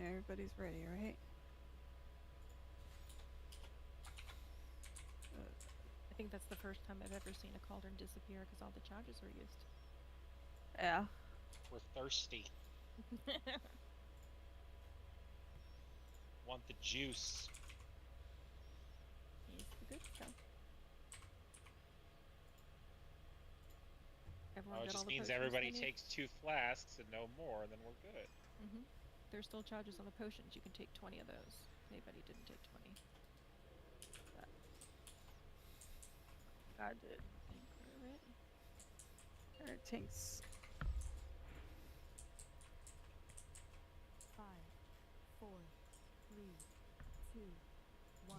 everybody's ready, right? I think that's the first time I've ever seen a cauldron disappear because all the charges were used. Yeah. We're thirsty. Want the juice. He's the good stuff. Everyone Oh, it got all just the means potions everybody they need? takes 2 flasks and no more, and then we're good. There's still charges on the potions. You can take 20 of those. Anybody didn't take 20. But I did. I think we're ready. Alright, tanks. 5, 4, 3, 2, 1.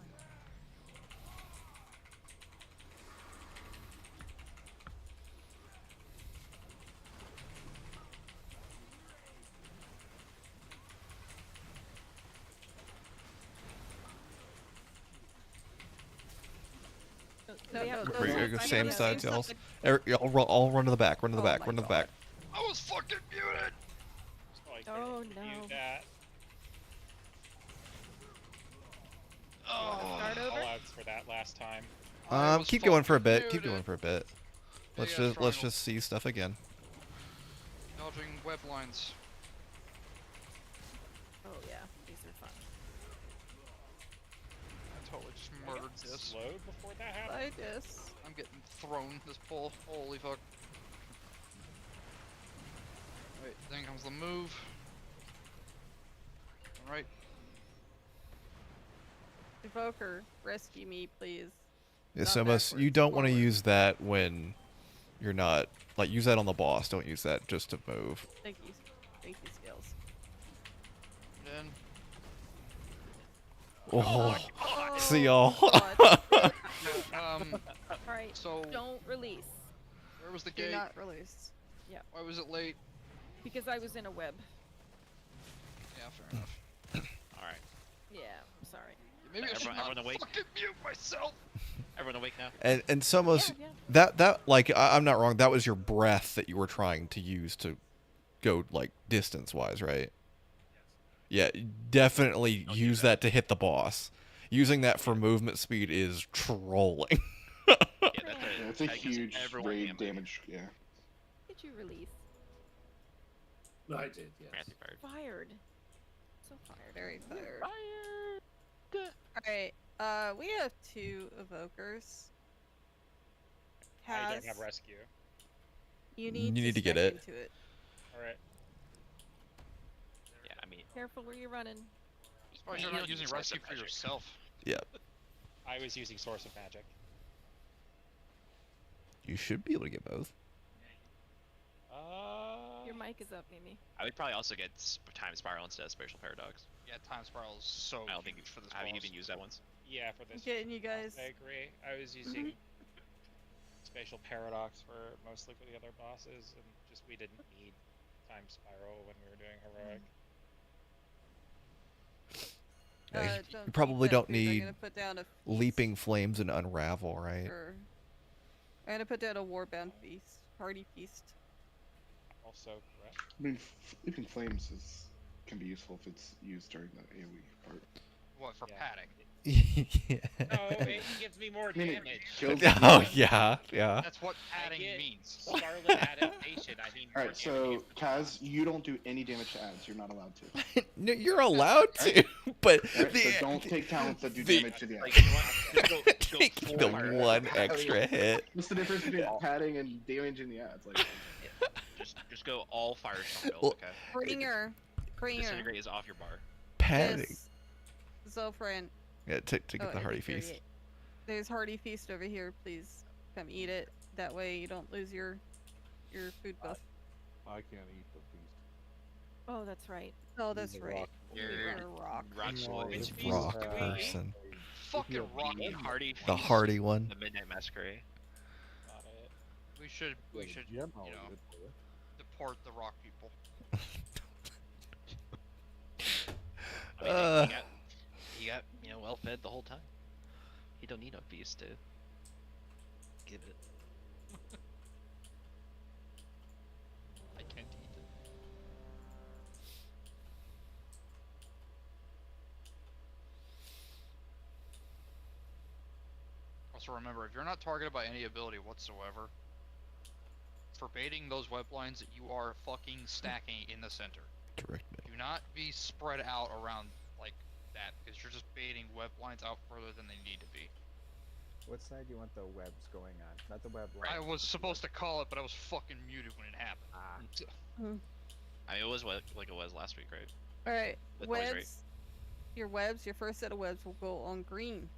No, Same side, same y'all. side. All run to the back. Run to the Oh back. my Run to the God. back. I was fucking muted! So I Oh, couldn't no. mute that. Start over? Callouts for that last time. Keep going for a bit. Keep muted. going for a bit. Let's Yeah, just triangle. see stuff again. Dodging web lines. Oh, yeah. These are fun. I totally just I got murdered this. slowed before that happened. I guess. I'm getting thrown this pole. Holy fuck. Wait, then comes the move. Alright. Evoker, rescue me, please. Yeah, Not Somas, you backwards, don't want to forward. use that when you're not like use that on the boss. Don't use that just to move. Thank you, skills. Then. Oh, Oh, see y'all. God. Alright, So, don't release. where was the You're gate? not released. Why was it late? Because I was in a web. Yeah, fair enough. Alright. Yeah, I'm sorry. Maybe I should Everyone not awake? fucking mute myself! Everyone awake now? And Somos, Yeah. that like I'm not wrong. That was your breath that you were trying to use to go like distance wise, right? Yeah, definitely Don't use use that to hit the boss. Using that for movement speed is trolling. Yeah, It's a that gives huge everyone raid damage. Yeah. Did you release? No, I did, yes. Matthew fired. Fired. So fired. Very fired. Fired. Alright, we have 2 evokers. I Kaz, don't have rescue. you need to get step it. into it. Alright. Yeah, I mean, Careful where you're running. Surprised you're You not don't using use rescue Source for of Magic. yourself. Yep. I was using Source of Magic. You should be able to get both. Your mic is up, Mimi. I would probably also get Time Spiral instead of Spatial Paradox. Yeah, Time Spiral is so I don't think huge for this I haven't boss. even used that once. Yeah, for this. Getting you guys. I agree. I was using Spatial Paradox for mostly for the other bosses, and just we didn't need Time Spiral when we were doing heroic. Yeah, Don't you probably that, don't please. I'm need gonna put down a feast leaping flames and unravel, right? for- I'm gonna put down a warband feast. Hearty feast. Also correct. I mean, Leaping Flames can be useful if it's used during the AoE part. What, for Yeah. padding? Yeah. Oh, it gives me more I mean, it damage. kills Oh yeah, yeah. That's what I padding get means. Scarlet Adaptation. I need more Alright, so damage. Kaz, you don't do any damage to ads. You're not allowed to. No, you're allowed to, but Alright, the, so don't take talents that do the- damage to the ads. Like, you know what? Just go take full the fire. one extra hit. What's the difference between padding and damaging the ads? Like, Just go all fire style build, Well, okay? Bringer. Disintegrate is off your bar. Padding. Yes. Zofran. Yeah, to get Oh, the hearty and carry feast. it. There's hearty feast over here. Please come eat it. That way you don't lose your food buff. I can't eat the feast. Oh, that's right. Oh, that's He's a right. rock. You're You're a rock. rock No, boy. it's Rock Feast. person. Fucking rock. The hardy. The Feast, hardy one. The Midnight Masquerade. Got it. We should, Gem, you know, good for you. deport the rock people. I mean, he got well fed the whole time. He don't need no feast to give it. I can't eat it. Also remember, if you're not targeted by any ability whatsoever, for baiting those web lines, you are fucking stacking in the center. Correct me. Do not be spread out around like that, because you're just baiting web lines out further than they need to be. What side do you want the webs going on? Not the web line. I was supposed to call it, but I was fucking muted when it happened. Ah. I mean, it was like it was last week, right? All right, With noise, right? webs. Your webs, your first set of webs will go on green.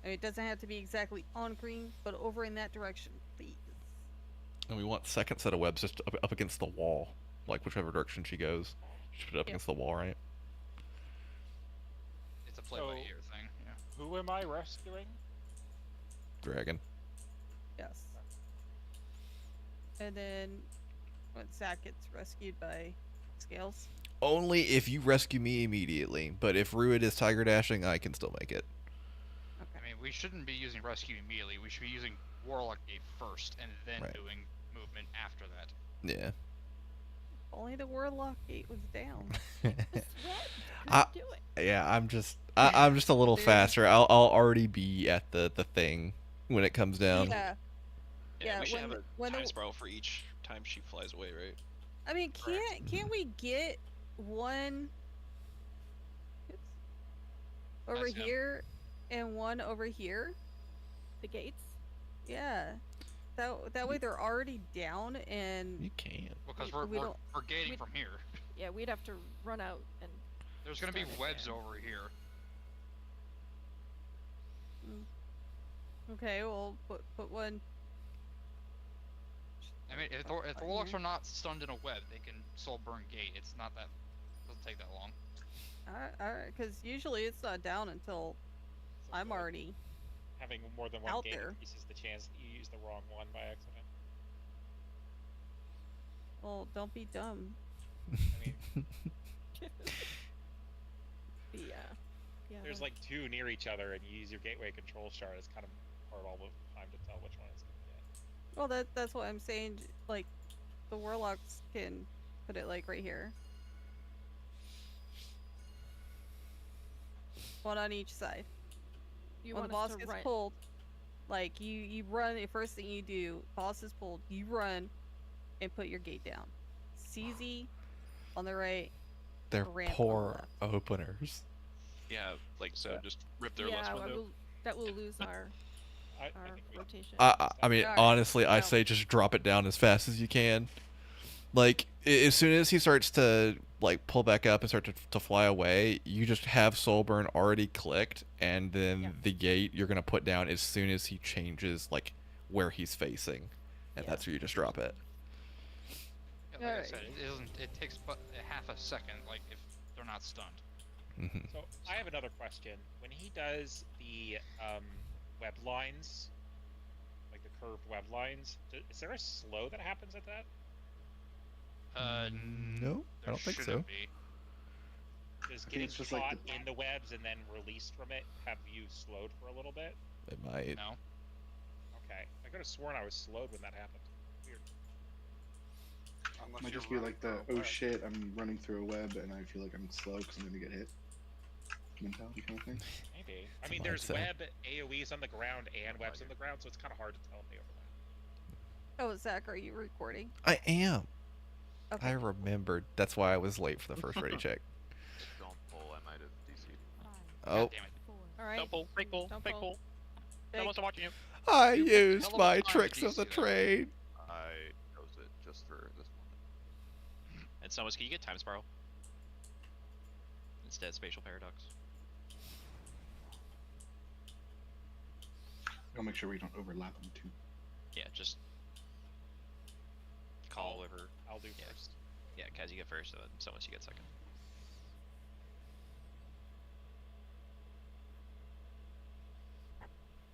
I mean, it doesn't have to be exactly on green, but over in that direction, please. And we want second set of webs just up against the wall, like whichever direction she goes. She put it up Yep. against the wall, right? It's a play by ear thing. Yeah. Who am I rescuing? Dragon. Yes. And then when Zach gets rescued by Scales. Only if you rescue me immediately, but if Ruid is tiger dashing, I can still make it. I mean, we shouldn't be using rescue immediately. We should be using Warlock Gate first, and then Right. doing movement after that. Yeah. Only the Warlock Gate was down. I- do it. Yeah, I'm just a little Dude. faster. I'll already be at the thing when it comes down. Yeah. Yeah, we should when have the- when a time the- spiral for each time she flies away, right? I mean, can't we get one oops, over That's him. here and one over here? The gates. Yeah. That way they're already down and You can. Because We we're don't- gating we- from here. Yeah, we'd have to run out and. There's gonna be Start webs again. over here. okay, well put one. I mean, if the Warlocks are not stunned in a web, they can soul burn gate. It's not that. Doesn't take that long. Alright, because usually it's not down until So I'm like, already having more than one out gate there. increases the chance that you use the wrong one by accident. well, don't be dumb. I mean, Yeah. there's like two near each other, and you use your gateway control shard. It's kind of hard all the time to tell which one it's gonna get. Well, that's what I'm saying. Like, the warlocks can put it like right here. One on each side. You When the want us boss to gets run. pulled, like you run. The first thing you do, boss is pulled, you run, and put your gate down. CZ on the right. They're Ramp on the poor left. openers. Yeah, like so, Yeah. just rip their Yeah, left window. that will lose our I think we rotation. I mean, Alright, honestly, I no. say just drop it down as fast as you can. Like, as soon as he starts to, like, pull back up and start to fly away, you just have Soulburn already clicked, and then Yeah. the gate you're going to put down as soon as he changes, like, where he's facing. And Yeah. that's where you just drop it. Yeah, like I Alright. said, it isn't. It takes but a half a second. Like if they're not stunned. Hmm. So I have another question. When he does the web lines, like the curved web lines, is there a slow that happens at that? No, I there don't think so. shouldn't be. Does think getting it's just caught like the- in the webs and then released from it have you slowed for a little bit? It might. No. Okay, I could have sworn I was slowed when that happened. Weird. It might just be like the oh shit, I'm running through a web and I feel like I'm slow because I'm gonna get hit mentality kind of thing. Maybe. I That's mean, what I'd there's say. web AOE's on the ground and webs on the ground, so it's kind of hard to tell if they overlap. Oh, Zach, are you recording? I am. Okay. I remembered. That's why I was late for the first ready check. Don't pull, I might have DC'd. 5, Oh, God damn it. 4, All right. Don't pull, fake pull, Don't fake pull. pull. Big- Someone's watching you. I You- used hell of a my time to tricks of the DC that. trade. I chose it just for this one. And someone's, can you get time spiral? Instead, spatial paradox. I'll make sure we don't overlap them too. Yeah, just call over. I'll do Yeah. first. Yeah, Kaz, you get first, and then someone you get second.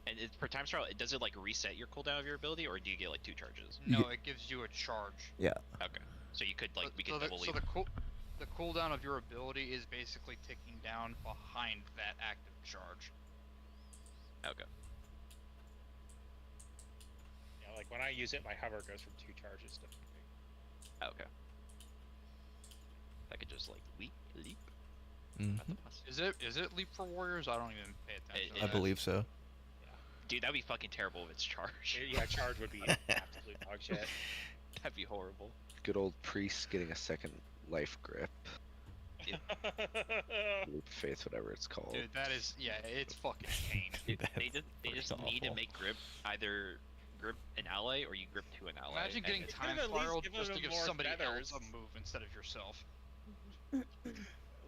And for time spiral, does it like reset your cooldown of your ability, or do you get like 2 charges? No, it gives you a charge. Yeah. Okay, so you could like we could so double leap. the cooldown of your ability is basically ticking down behind that active charge. Okay. Yeah, like when I use it, my hover goes from 2 charges to 3. Okay. I could just like leap. Mhm. At the boss. Is it leap for warriors? I don't even pay attention. It- I to that. believe so. Dude, that'd be fucking terrible if it's charge. Yeah, charge would be absolute dog shit. That'd be horrible. Good old priest getting a second life grip. Leap of faith, whatever it's called. Dude, that is it's fucking pain. Dude, they just That's need to awful. make grip either grip an ally or you grip to an ally. Imagine and getting it's- time at least spiral give just them to give more somebody feathers. else a move instead of yourself. At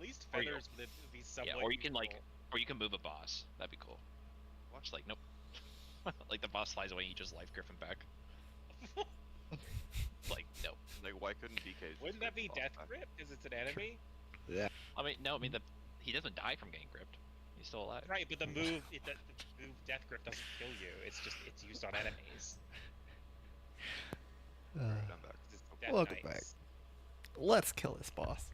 least Or you- feathers would be somewhat Yeah, or you can like, useful. or you can move a boss. That'd be cool. Watch like nope. Like the boss flies away, and you just life grip him back. Like no. Like, why couldn't DK? just Wouldn't that grip be all death the time? grip? Because it's an enemy. Yeah. I mean no. I mean he doesn't die from getting gripped. He's still alive. Right, but the move, the move death grip doesn't kill you. It's just it's used on enemies. Alright, I'm back. 'Cause it's death Welcome knights. Let's kill this boss.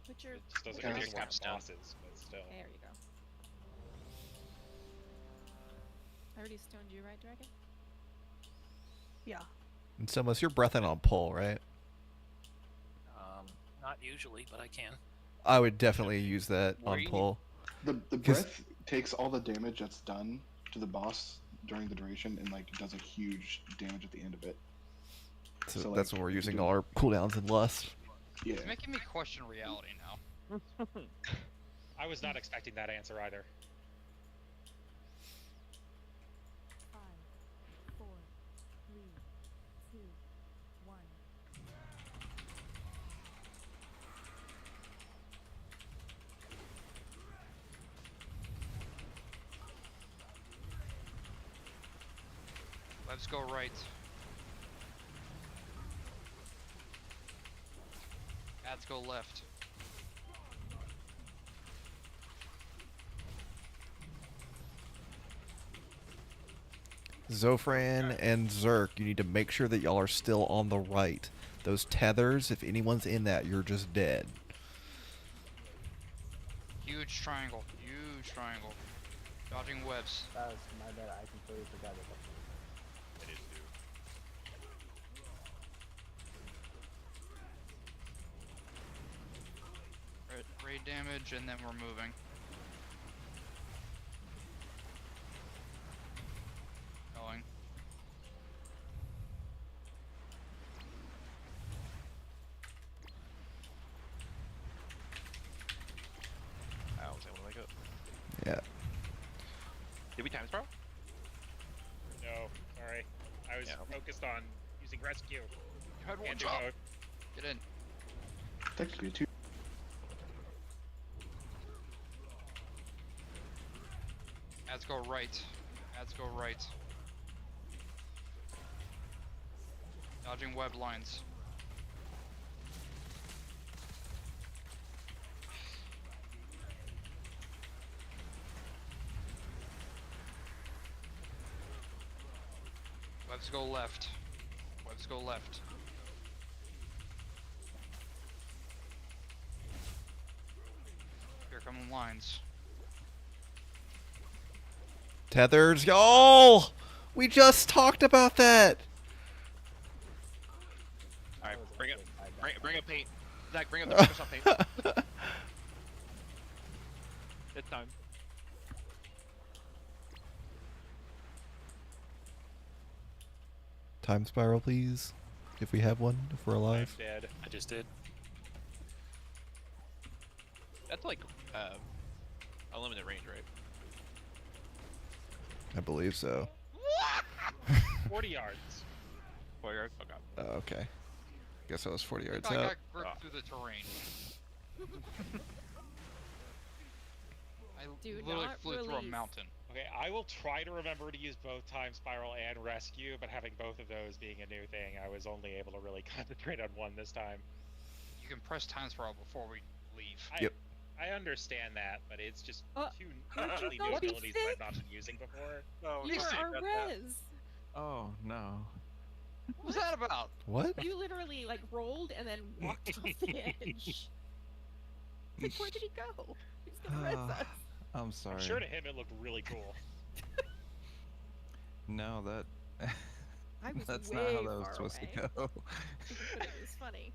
Put your. It just doesn't, Yeah, it your doesn't work on capstone. bosses, but still. There you go. I already stoned you, right, Dragon? Yeah. And Somus, you're breathing on pull, right? Not usually, but I can. I would definitely use that Where on you- pull. The 'Cause- breath takes all the damage that's done to the boss during the duration and like does a huge damage at the end of it. So, So, that's like, when we're you using do- all our cooldowns in Lust. Yeah. It's making me question reality now. I was not expecting that answer either. 5, 4, 3, 2, 1. Let's go right. Let's go left. Zofran and Zerk, you need to make sure that y'all are still on the right. Those tethers, if anyone's in that, you're just dead. Huge triangle. Huge triangle. Dodging webs. That was my bad. I completely forgot about that. I did too. Raid damage, and then we're moving. Going. I was able to wake up. Yeah. Did we time spiral? No, sorry. I was Yeah. focused on using rescue. You had one Can't do job. both. Get in. Technically, two. Let's go right. Let's go right. Dodging web lines. Webs go left. Webs go left. Here come the lines. Tethers, y'all! We just talked about that! Alright, That was bring it. actually- I got Bring that. up paint. Zach, bring up the Microsoft paint. It's time. Time spiral, please. If we have one, if we're I'm alive. dead. I just did. That's like unlimited range, right? I believe so. 40 yards. 4 yards. Okay. Oh, okay. Guess I was 40 yards I out. got gripped through the terrain. I Do literally not flew through a release. mountain. Okay, I will try to remember to use both time spiral and rescue, but having both of those being a new thing, I was only able to really concentrate on one this time. You can press time spiral before we leave. Yep. I understand that, but it's just two where'd you completely go, new Beef abilities that I've Stick? not been using before. No, You just are about our that. res. Oh no. What was that about? What? You literally like rolled and then walked off the edge. Like, where did he go? He's gonna res us. I'm sorry. I'm sure to him it looked really cool. No, that. I was That's way not how that was far supposed away. to go. But it was funny.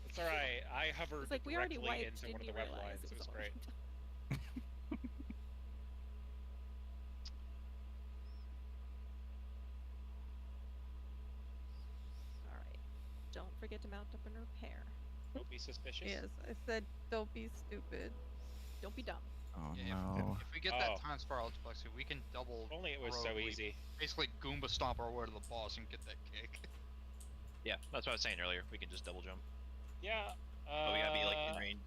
It's alright, I hovered It's like we already directly wiped, into one didn't of the web realize lines. It was all great. forget to mount up and repair. Don't be suspicious. Yes, I said don't be stupid. Don't be dumb. Oh Yeah, no. If we get that time spiral plexi, we can double. If only it was so heroically easy. Basically, Goomba stomp our way to the boss and get that kick. Yeah, that's what I was saying earlier. We can just double jump. Yeah. But we gotta be like in range.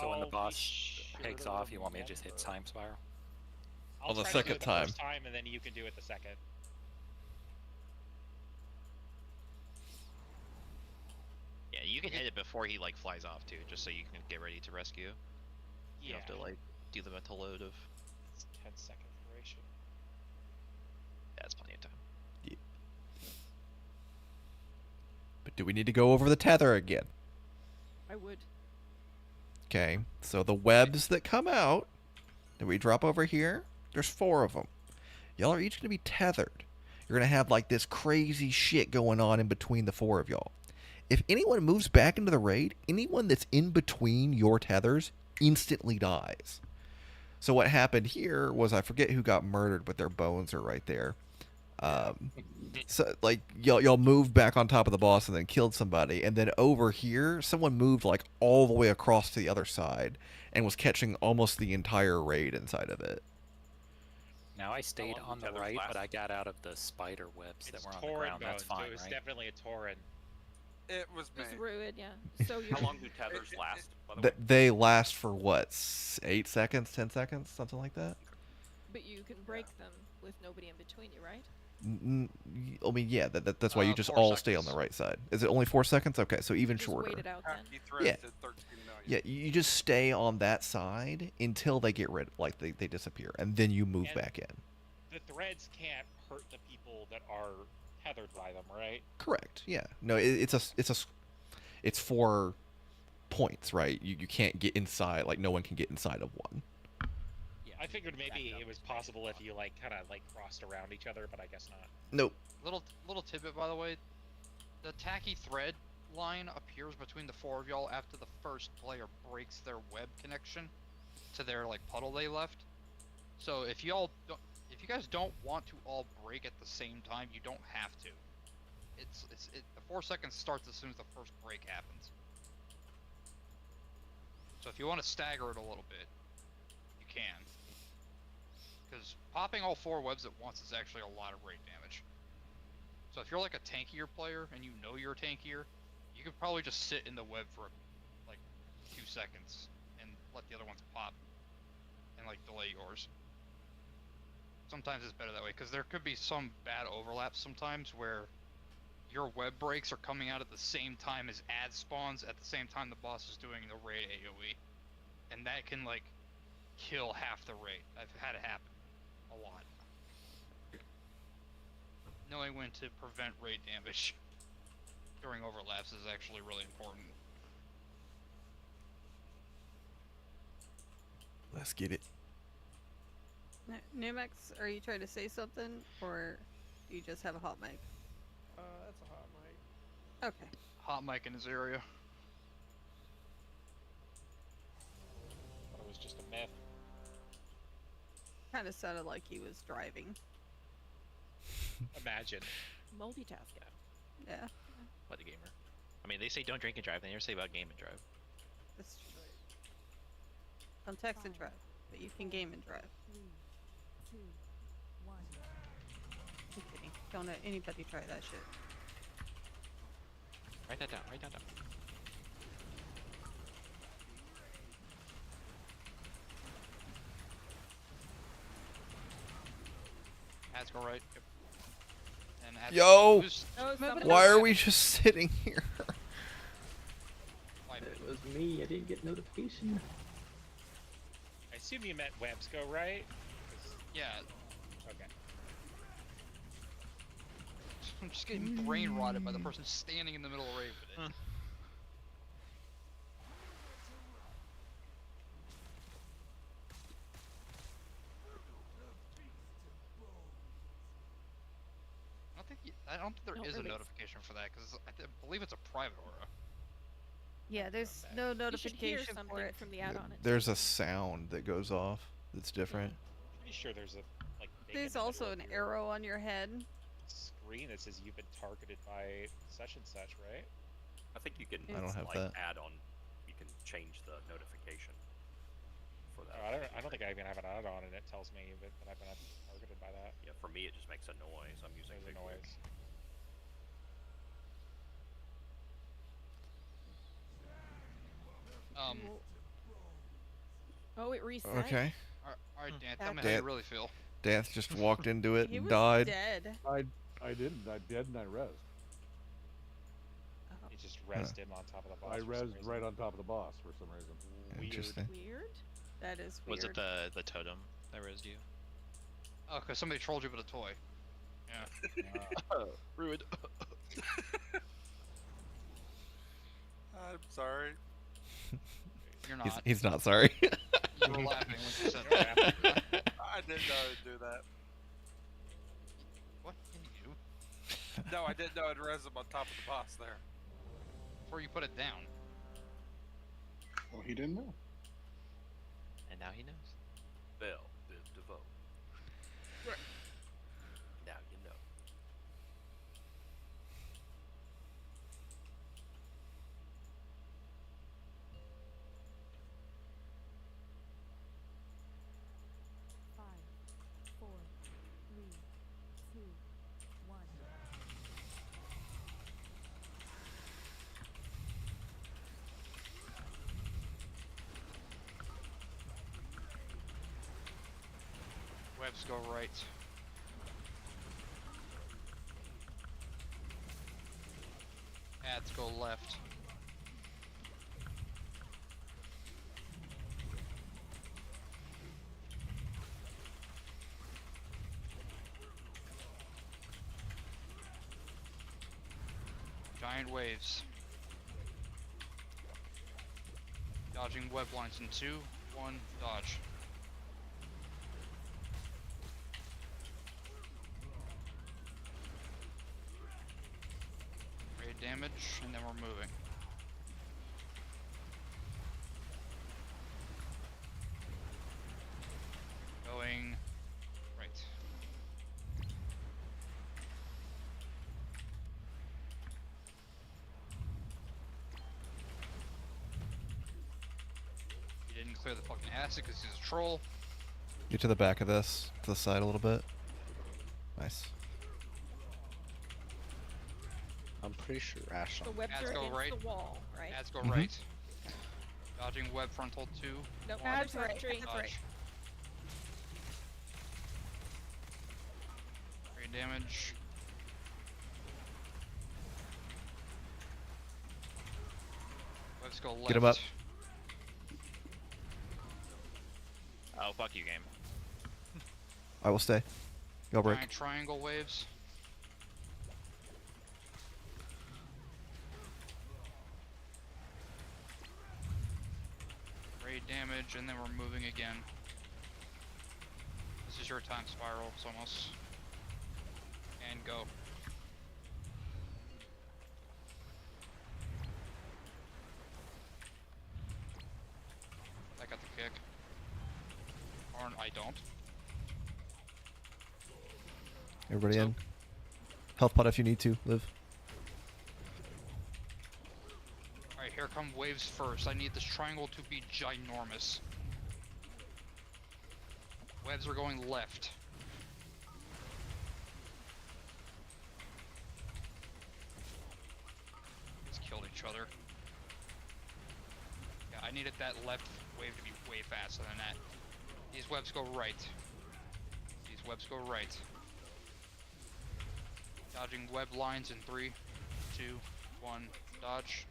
So when the I'll be boss sure takes to off, you want me to remember. just hit time spiral? I'll On the try to do second it the time. first time, and then you can do it the second. Yeah, you can hit it before he like flies off too, just so you can get ready to rescue. You Yeah. don't have to like do the mental load of. It's 10-second duration. That's plenty of time. But do we need to go over the tether again? I would. Okay, so the webs that come out that we drop over here, there's 4 of them. Y'all are each going to be tethered. You're going to have like this crazy shit going on in between the 4 of y'all. If anyone moves back into the raid, anyone that's in between your tethers instantly dies. So what happened here was, I forget who got murdered, but their bones are right there. So like y'all moved back on top of the boss and then killed somebody, and then over here someone moved like all the way across to the other side and was catching almost the entire raid inside of it. Now I stayed long on the tethers right, last? but I got out of the spider webs that It's were on the Tauren ground. bones, That's fine, so it's right? definitely a Tauren. It was me. It's Ruid, yeah. So you. How long do tethers last? By the way? They last for what, 8 seconds, 10 seconds, something like that? But you can break them with nobody in between you, right? I mean, yeah, that's why you just 4 all stay on seconds. the right side. Is it only 4 seconds? Okay, so even Just shorter. wait it out then. Tacky threads Yeah. at 13 million. Yeah, you just stay on that side until they get rid, like they disappear, and then you move And- back in. The threads can't hurt the people that are tethered by them, right? Correct. Yeah. No, it's 4 points, right? You can't get inside. Like no one can get inside of one. Yeah, I figured maybe it was possible if you like kind of like crossed around each other, but I guess not. Nope. Little tidbit, by the way. The tacky thread line appears between the 4 of y'all after the first player breaks their web connection to their like puddle they left. So if you guys don't want to all break at the same time, you don't have to. The 4 seconds starts as soon as the first break happens. So if you want to stagger it a little bit, you can. Because popping all 4 webs at once is actually a lot of raid damage. So if you're like a tankier player and you know you're tankier, you could probably just sit in the web for like 2 seconds and let the other ones pop and like delay yours. Sometimes it's better that way, because there could be some bad overlaps sometimes where your web breaks are coming out at the same time as ad spawns at the same time the boss is doing the raid AoE. And that can like kill half the raid. I've had it happen a lot. Knowing when to prevent raid damage during overlaps is actually really important. Let's get it. Numex, are you trying to say something, or do you just have a hot mic? That's a hot mic. Okay. Hot mic in his area. Thought it was just a myth. Kind of sounded like he was driving. Imagine. Multitasking. Yeah, What a gamer. I mean, they say don't drink and drive. They never say about game and drive. that's true. Don't text and drive, but you can game and drive. 3, 2, 1. I'm kidding. Don't let anybody try that shit. Write that down. Write that down. Ads go right. Yep. And ads Yo! who's- Why are we just sitting here? It was me. I didn't get notification. I assume you meant webs go right? 'Cause- Yeah. Okay. I'm just getting brain rotted by the person standing in the middle of raid with it. I don't think there is a release. notification for that because I believe it's a private aura. Yeah, there's no You should hear notification something for it. from the add-on. There's a sound that goes off that's different. Pretty sure there's a like. thing in There's the middle also of an your arrow on your head. screen that says you've been targeted by such and such, right? I think you can I don't have like that. add on. You can change the notification for that. Oh, I don't think I even have an add-on, and it tells me that I've been targeted by that. Yeah, for me it just makes a noise. I'm using There's a Mythic. noise. Oh, it reset. Okay. Alright, Dan, tell me how Dan- you really feel. Dance just walked into it He and was died. dead. I didn't. I did and I rezzed. Oh, It just rezzed him on top of the boss. I for some rezzed reason. right on top of the boss for some reason. Weird. Interesting. Weird. that is weird. Was it the totem that raised you? Oh, because somebody trolled you with a toy. Yeah. Ruined. I'm sorry. You're not. He's not sorry. You were laughing when you said that. I didn't know it'd do that. What can you do? No, I didn't know it'd res him on top of the boss there. Before you put it down. Well, he didn't know. And now he knows. Bell, Biv DeVoe. Right. Now you know. Five, four, three, two, one. Webs go right. Ads go left. Giant waves. Dodging web lines in 2, 1, dodge. Raid damage, and then we're moving. Going right. He didn't clear the fucking acid because he's a troll. Get to the back of this, to the side a little bit. Nice. I'm pretty sure The Rasha'nan. webs Ads are go against right. the wall, right? Ads go Mhm. right. Dodging web frontal 2. Nope, one, Ads right, infantry. ads right. dodge. Raid damage. Webs go left. Get 'em up. Oh, fuck you, game. I will stay. Go break. Giant triangle waves. Raid damage, and then we're moving again. This is your time, Spiral, it's almost. And go. I got the kick. Or I don't. Everybody So- in. Health pot if you need to. Live. Alright, here come waves first. I need this triangle to be ginormous. Webs are going left. Just killed each other. Yeah, I needed that left wave to be way faster than that. These webs go right. These webs go right. Dodging web lines in 3, 2, 1, dodge.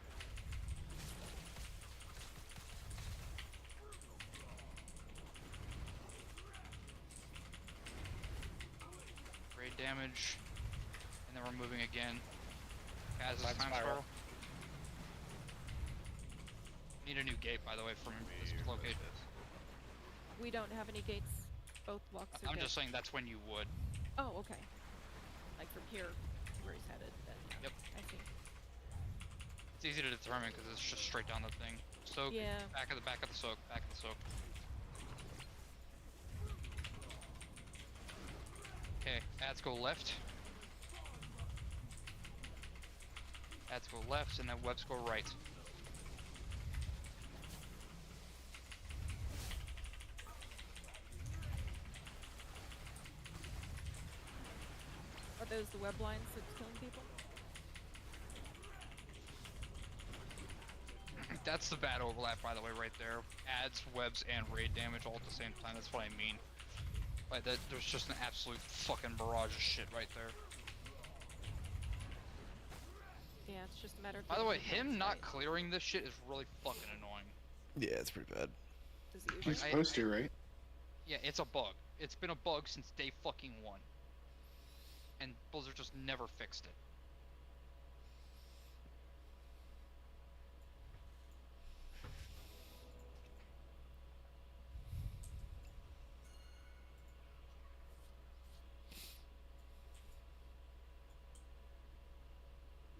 Raid damage. And then we're moving again. As Time time spiral. spiral. Need a new gate, by the way, from this location. We don't have any gates. Both blocks are I'm dead. just saying that's when you would. Oh, okay. Like from here, where he's headed. Then. Yep. I see. It's easy to determine because it's just straight down the thing. Soak. Yeah. Back of the soak. Back of the soak. Okay, ads go left. Ads go left, and then webs go right. Are those the web lines that's killing people? That's the bad overlap, by the way, right there. Ads, webs, and raid damage all at the same time. That's what I mean. Like that, there's just an absolute fucking barrage of shit right there. Yeah, it's just a matter of. By the way, keeping him things not right. clearing this shit is really fucking annoying. Yeah, it's pretty bad. Does he You're usually- supposed to, right? Yeah, it's a bug. It's been a bug since day fucking 1. And Blizzard just never fixed it.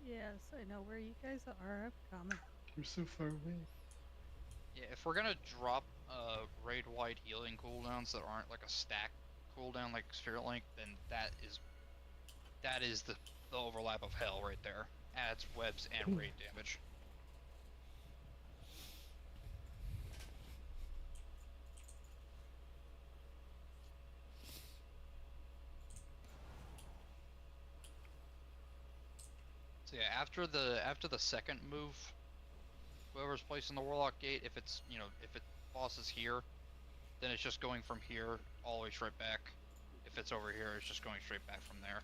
Yes, I know where you guys are. I'm coming. I'm so far away. Yeah, if we're gonna drop raid-wide healing cooldowns that aren't like a stack cooldown like Spirit Link, then that is the overlap of hell right there. Adds, webs, and raid damage. So yeah, after the second move, whoever's placing the Warlock Gate, if it's boss is here, then it's just going from here all the way straight back. If it's over here, it's just going straight back from there.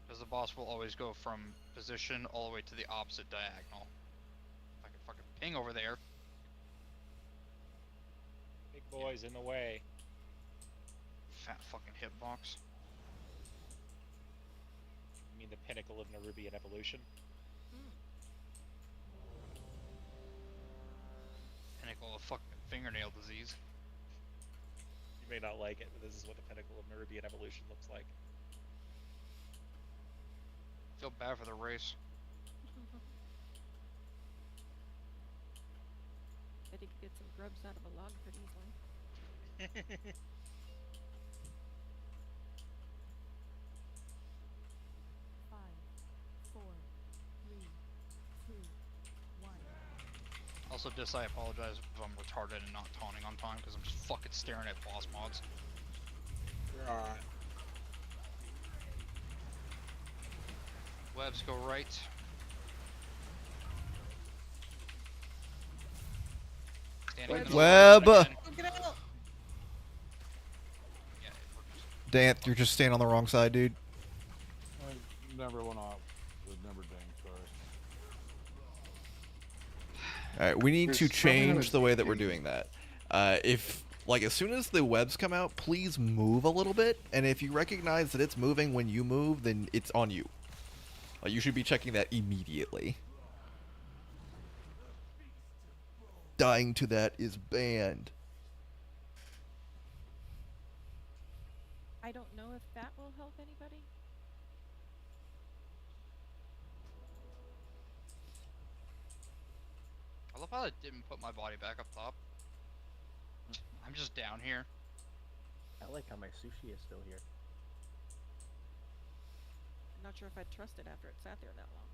Because the boss will always go from position all the way to the opposite diagonal. If I can fucking ping over there. Big boy's in the way. Fat fucking hitbox. You mean the pinnacle of Nerubian evolution? Pinnacle of fucking fingernail disease. You may not like it, but this is what the pinnacle of Nerubian evolution looks like. Feel bad for the race. Bet he could get some grubs out of a log pretty easily. 5, 4, 3, 2, 1. Also, I apologize if I'm retarded and not taunting on time because I'm just fucking staring at boss mods. Alright. Webs go right. Standing in the middle Web! again. Get out! Yeah, Dant, you're just staying on the wrong side, dude. I never went off. It never dinged, sorry. Alright, we need to There's probably not change a the way that we're ding. doing that. If, like, as soon as the webs come out, please move a little bit. And if you recognize that it's moving when you move, then it's on you. Like, you should be checking that immediately. Dying to that is banned. I don't know if that will help anybody. I love how it didn't put my body back up top. I'm just down here. I like how my sushi is still here. I'm not sure if I'd trust it after it sat there that long.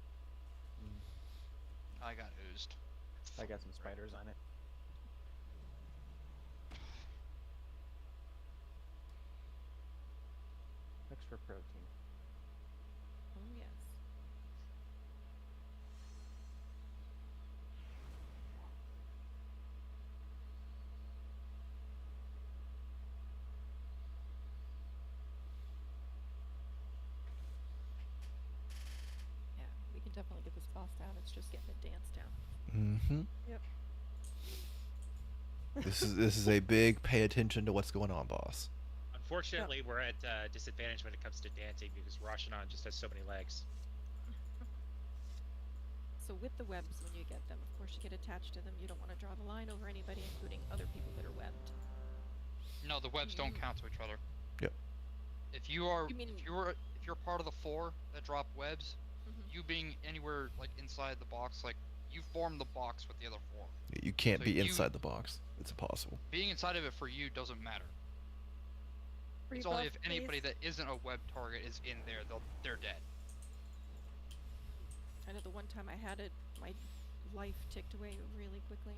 I got oozed. I got some spiders on it. Extra protein. Oh yes. Yeah, we can definitely get this boss down. It's just getting the dance down. Mm-hmm. Yep. This is a big pay attention to what's going on, boss. Unfortunately, we're at disadvantage when it comes to dancing because Rasha'nan just has so many legs. So with the webs, when you get them, of course you get attached to them. You don't want to draw the line over anybody, including other people that are webbed. No, the webs don't count to each other. Yep. If you are, You mean- if you're part of the 4 that drop webs, Mhm. you being anywhere like inside the box, like you form the box with the other 4. You can't So be you- inside the box. It's impossible. Being inside of it for you doesn't matter. It's Rebuff, only if anybody please. that isn't a web target is in there, they're dead. I know the one time I had it, my life ticked away really quickly.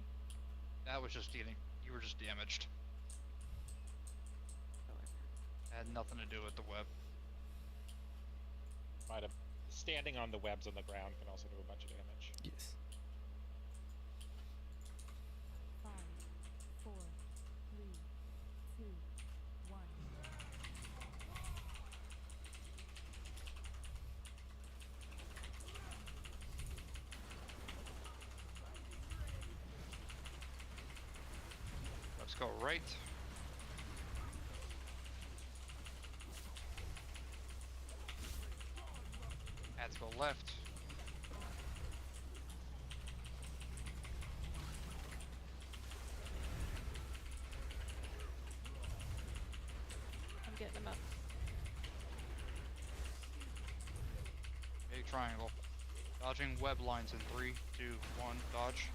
That was just getting, you were just damaged. Oh, It had nothing to do with the web. Might have standing on the webs on the ground can also do a bunch of damage. Yes. 5, 4, 3, 2, 1. Let's go right. Let's go left. I'm getting them up. Big triangle. Dodging web lines in 3, 2, 1, dodge.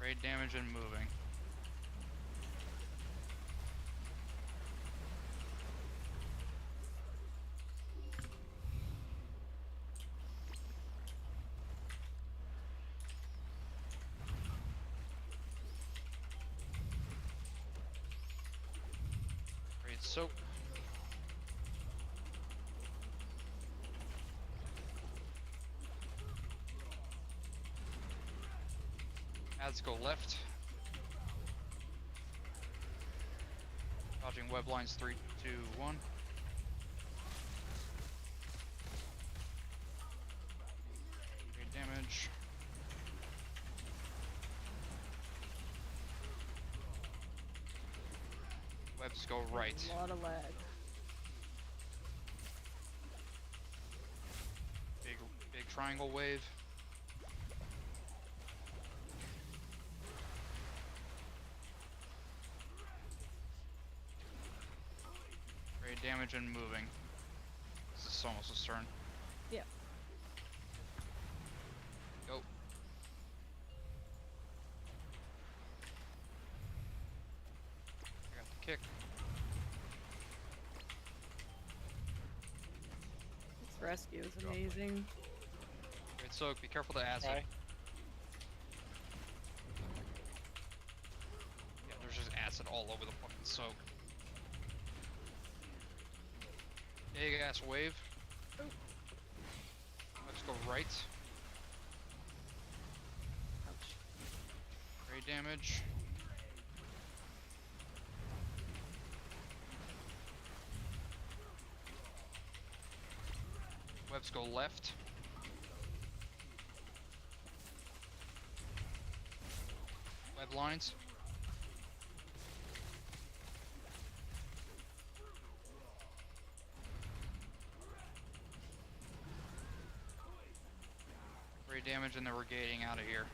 Raid damage and moving. Raid soak. Let's go left. Dodging web lines 3, 2, 1. Raid damage. Webs go right. A lot of lag. Big triangle wave. Raid damage and moving. This is almost a turn. Yeah. Go. I got the kick. This rescue is amazing. Great soak, be careful to acid. Okay. Yeah, there's just acid all over the fucking soak. Big ass wave. Let's go right. Ouch. Raid damage. Webs go left. Web lines. Raid damage and then we're gating out of here.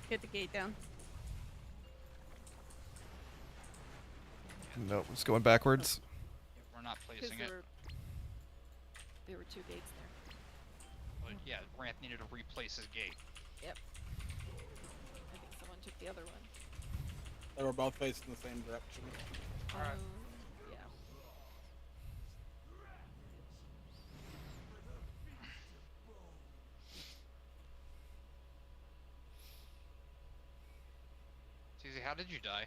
Get the gate down. Nope, it's going backwards. We're not Because placing it. there were 2 gates there. But yeah, Ranth needed to replace his gate. Yep. I think someone took the other one. They were both facing the same direction. Alright. Yeah. Susie, how did you die?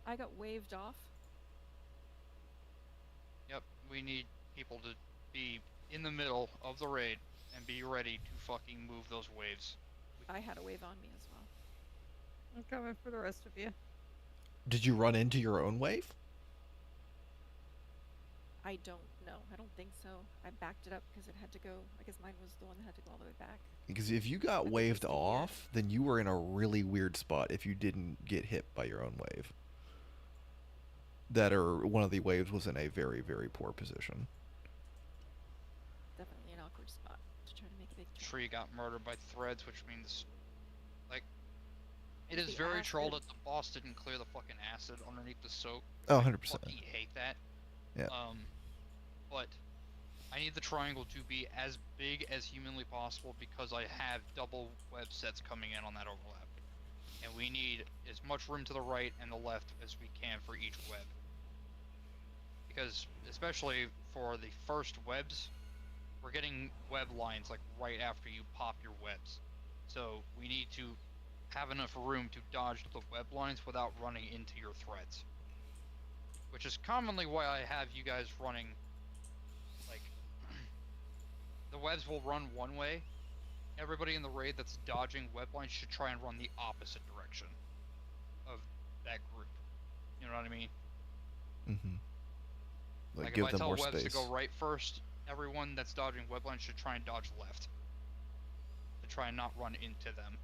I got waved off. Yep, we need people to be in the middle of the raid and be ready to fucking move those waves. I had a wave on me as well. I'm coming for the rest of you. Did you run into your own wave? I don't know. I don't think so. I backed it up because it had to go. I guess mine was the one that had to go all the way back. Because if you got think waved it's in here. off, then you were in a really weird spot if you didn't get hit by your own wave. That or one of the waves was in a very, very poor position. Definitely an awkward spot to try to make a big jump. Tree got murdered by threads, which means, like, it It's is the very acid. troll that the boss didn't clear the fucking acid underneath the soak. Oh, I 100%. fucking hate that. Yeah. But I need the triangle to be as big as humanly possible because I have double web sets coming in on that overlap. And we need as much room to the right and the left as we can for each web. Because, especially for the first webs, we're getting web lines like right after you pop your webs. So we need to have enough room to dodge the web lines without running into your threads. Which is commonly why I have you guys running, like, the webs will run one way. Everybody in the raid that's dodging web lines should try and run the opposite direction of that group. You know what I mean? Mm-hmm. Like, Like give if I them tell more webs space. to go right first, everyone that's dodging web lines should try and dodge left. To try and not run into them.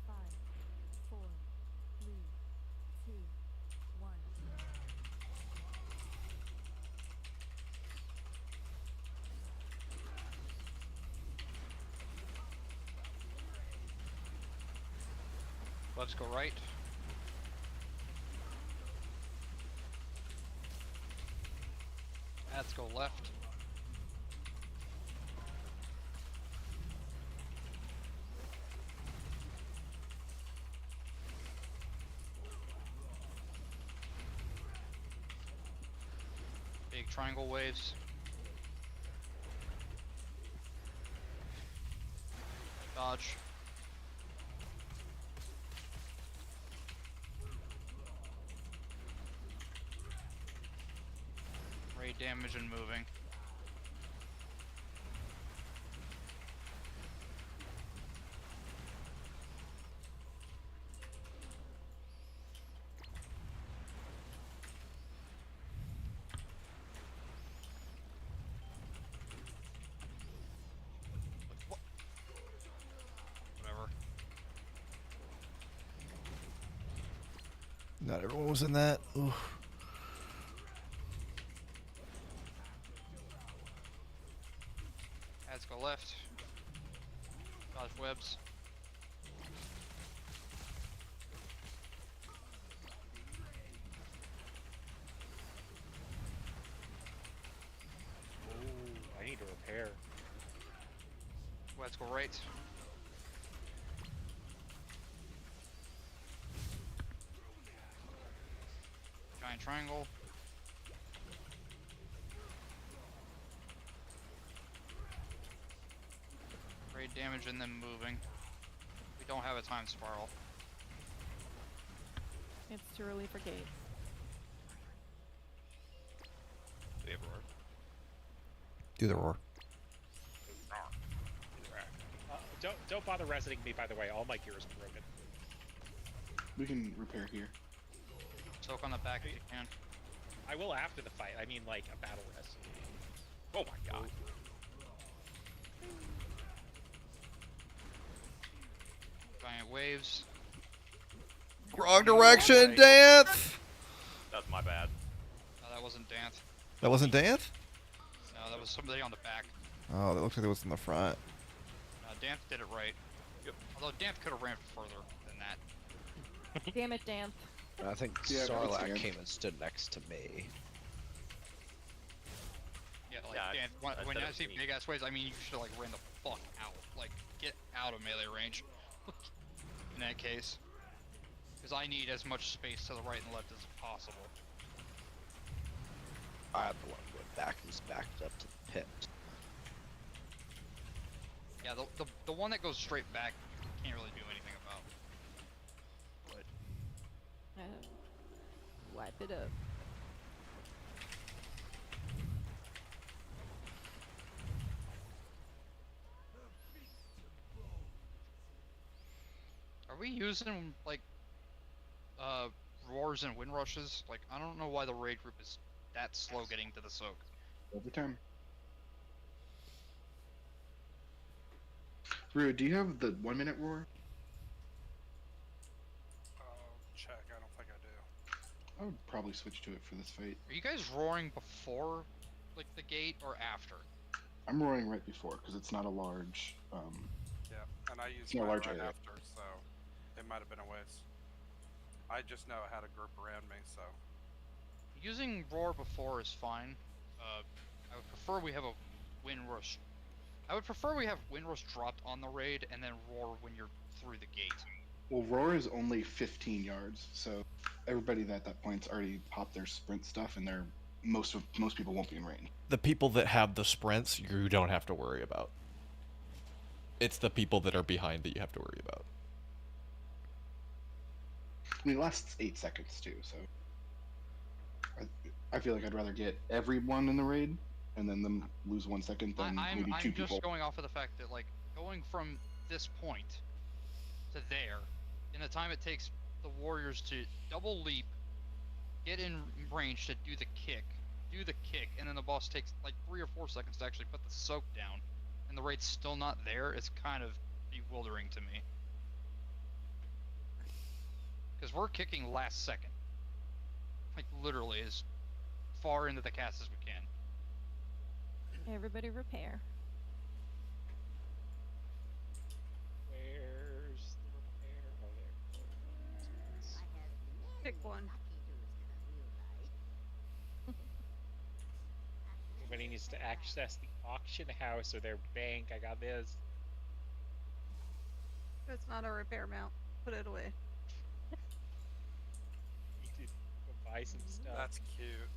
Five, four, three, two, one. Webs go right. Ads go left. Big triangle waves. Dodge. Raid damage and moving. Whatever. Not everyone was in that. Oof. Ads go left. Dodge webs. Ooh, I need to repair. Webs go right. Giant triangle. Raid damage and then moving. We don't have a time spiral. It's too early for gate. Do we have a roar? Do the roar. Don't bother resonating me, by the way. All my gear is broken. We can repair here. Soak on the back if you can. I will after the fight. I mean, like, a battle rest. Oh my god. Giant waves. Wrong direction, Dance! That's my bad. No, that wasn't Danth. That wasn't Dance? No, that was somebody on the back. Oh, that looks like it was in the front. Danth did it right. Yep. Although Danth could have ran further than that. Damn it, Dan. I think Yeah, but it's Sarlacc Dan. came and stood next to me. Yeah, like Yeah, Dan, when I see big ass waves, I mean you should like ran the fuck out. Like get out of melee range. In that case. Because I need as much space to the right and left as possible. I'm the one going back who's backed up to the pit. Yeah, the one that goes straight back, you can't really do anything about. But Wipe it up. are we using like roars and wind rushes? Like I don't know why the raid group is that slow getting to the soak. Every time. Rue, do you have the 1 minute roar? Check. I don't think I do. I would probably switch to it for this fight. Are you guys roaring before, like, the gate or after? I'm roaring right before because it's not a large. Yeah, and I used not a mine large right area. after, so it might have been a waste. I just know how to group around me, so. Using roar before is fine. I would prefer we have a wind rush. I would prefer we have wind rush dropped on the raid and then roar when you're through the gate. Well, roar is only 15 yards, so everybody at that point's already popped their sprint stuff, and they're most people won't be in range. The people that have the sprints, you don't have to worry about. It's the people that are behind that you have to worry about. I mean, it lasts 8 seconds too, so I feel like I'd rather get everyone in the raid and then them lose 1 second than maybe two I'm people. just going off of the fact that, like, going from this point to there, in the time it takes the warriors to double leap, get in range to do the kick, and then the boss takes like 3 or 4 seconds to actually put the soak down, and the raid's still not there, it's kind of bewildering to me. Because we're kicking last second. Like, literally, as far into the cast as we can. Everybody repair. Where's the repair? Oh, there. Pick one. Everybody needs to access the auction house or their bank. I got this. It's not a repair mount. Put it away. You could go buy some stuff. That's cute.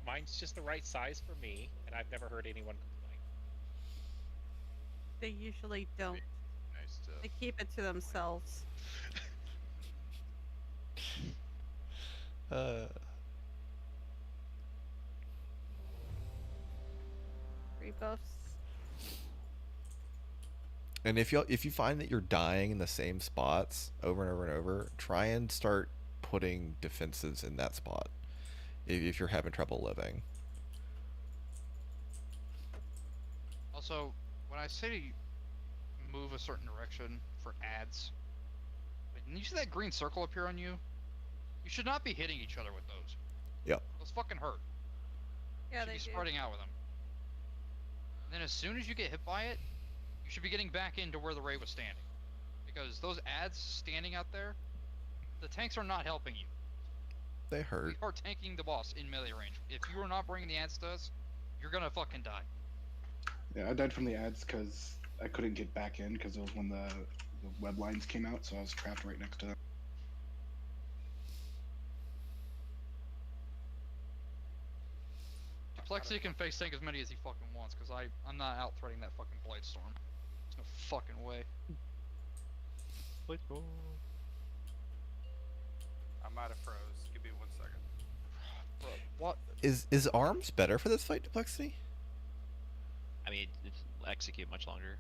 Mine's just the right size for me, and I've never heard anyone complain. They usually don't. Nice to. They keep it to themselves. Rebuffs. And if you find that you're dying in the same spots over and over and over, try and start putting defenses in that spot if you're having trouble living. Also, when I say move a certain direction for ads, when you see that green circle appear on you, you should not be hitting each other with those. Yep. Those fucking hurt. Yeah, You should they be do. spreading out with them. And then as soon as you get hit by it, you should be getting back into where the raid was standing. Because those ads standing out there, the tanks are not helping you. They hurt. We are tanking the boss in melee range. If you are not bringing the ads to us, you're gonna fucking die. Yeah, I died from the ads because I couldn't get back in because it was when the web lines came out, so I was trapped right next to them. Plexi can face tank as many as he fucking wants, because I'm not out threading that fucking Blade Storm. There's no fucking way. Let's go. I might have froze. Give me 1 second. Bro, what? Is arms better for this fight, Duplexity? I mean, it's execute much longer.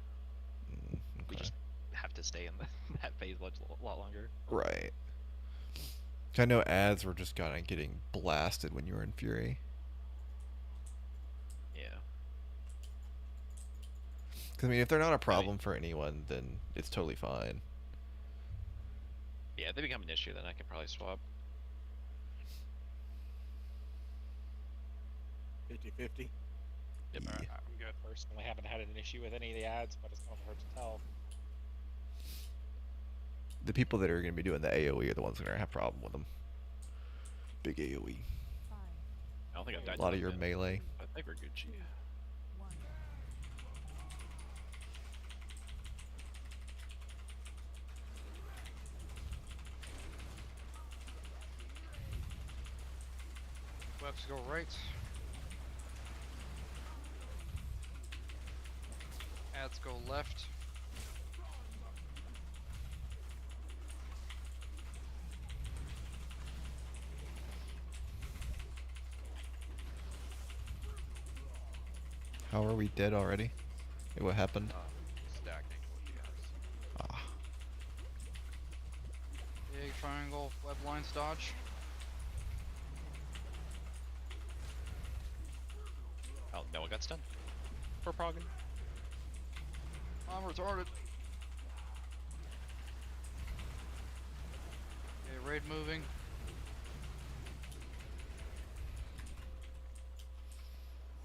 Okay. We just have to stay in that phase a lot longer. Right. I know ads were just kind of getting blasted when you were in Fury. Yeah. Because, I mean, if they're not a problem for anyone, then it's totally fine. Yeah, if they become an issue, then I can probably swap. 50-50. Yep. Yeah. I'm good. Personally, haven't had an issue with any of the ads, but it's not hard to tell. The people that are going to be doing the AoE are the ones that are going to have a problem with them. Big AoE. I don't think I've died A lot to of your that, melee. I think we're Gucci. Webs go right. Ads go left. How are we dead already? Hey, what happened? Stacking with the ads. Ah. Big triangle web lines dodge. Oh, no one got stunned. For Proggin. I'm retarded. Okay, raid moving.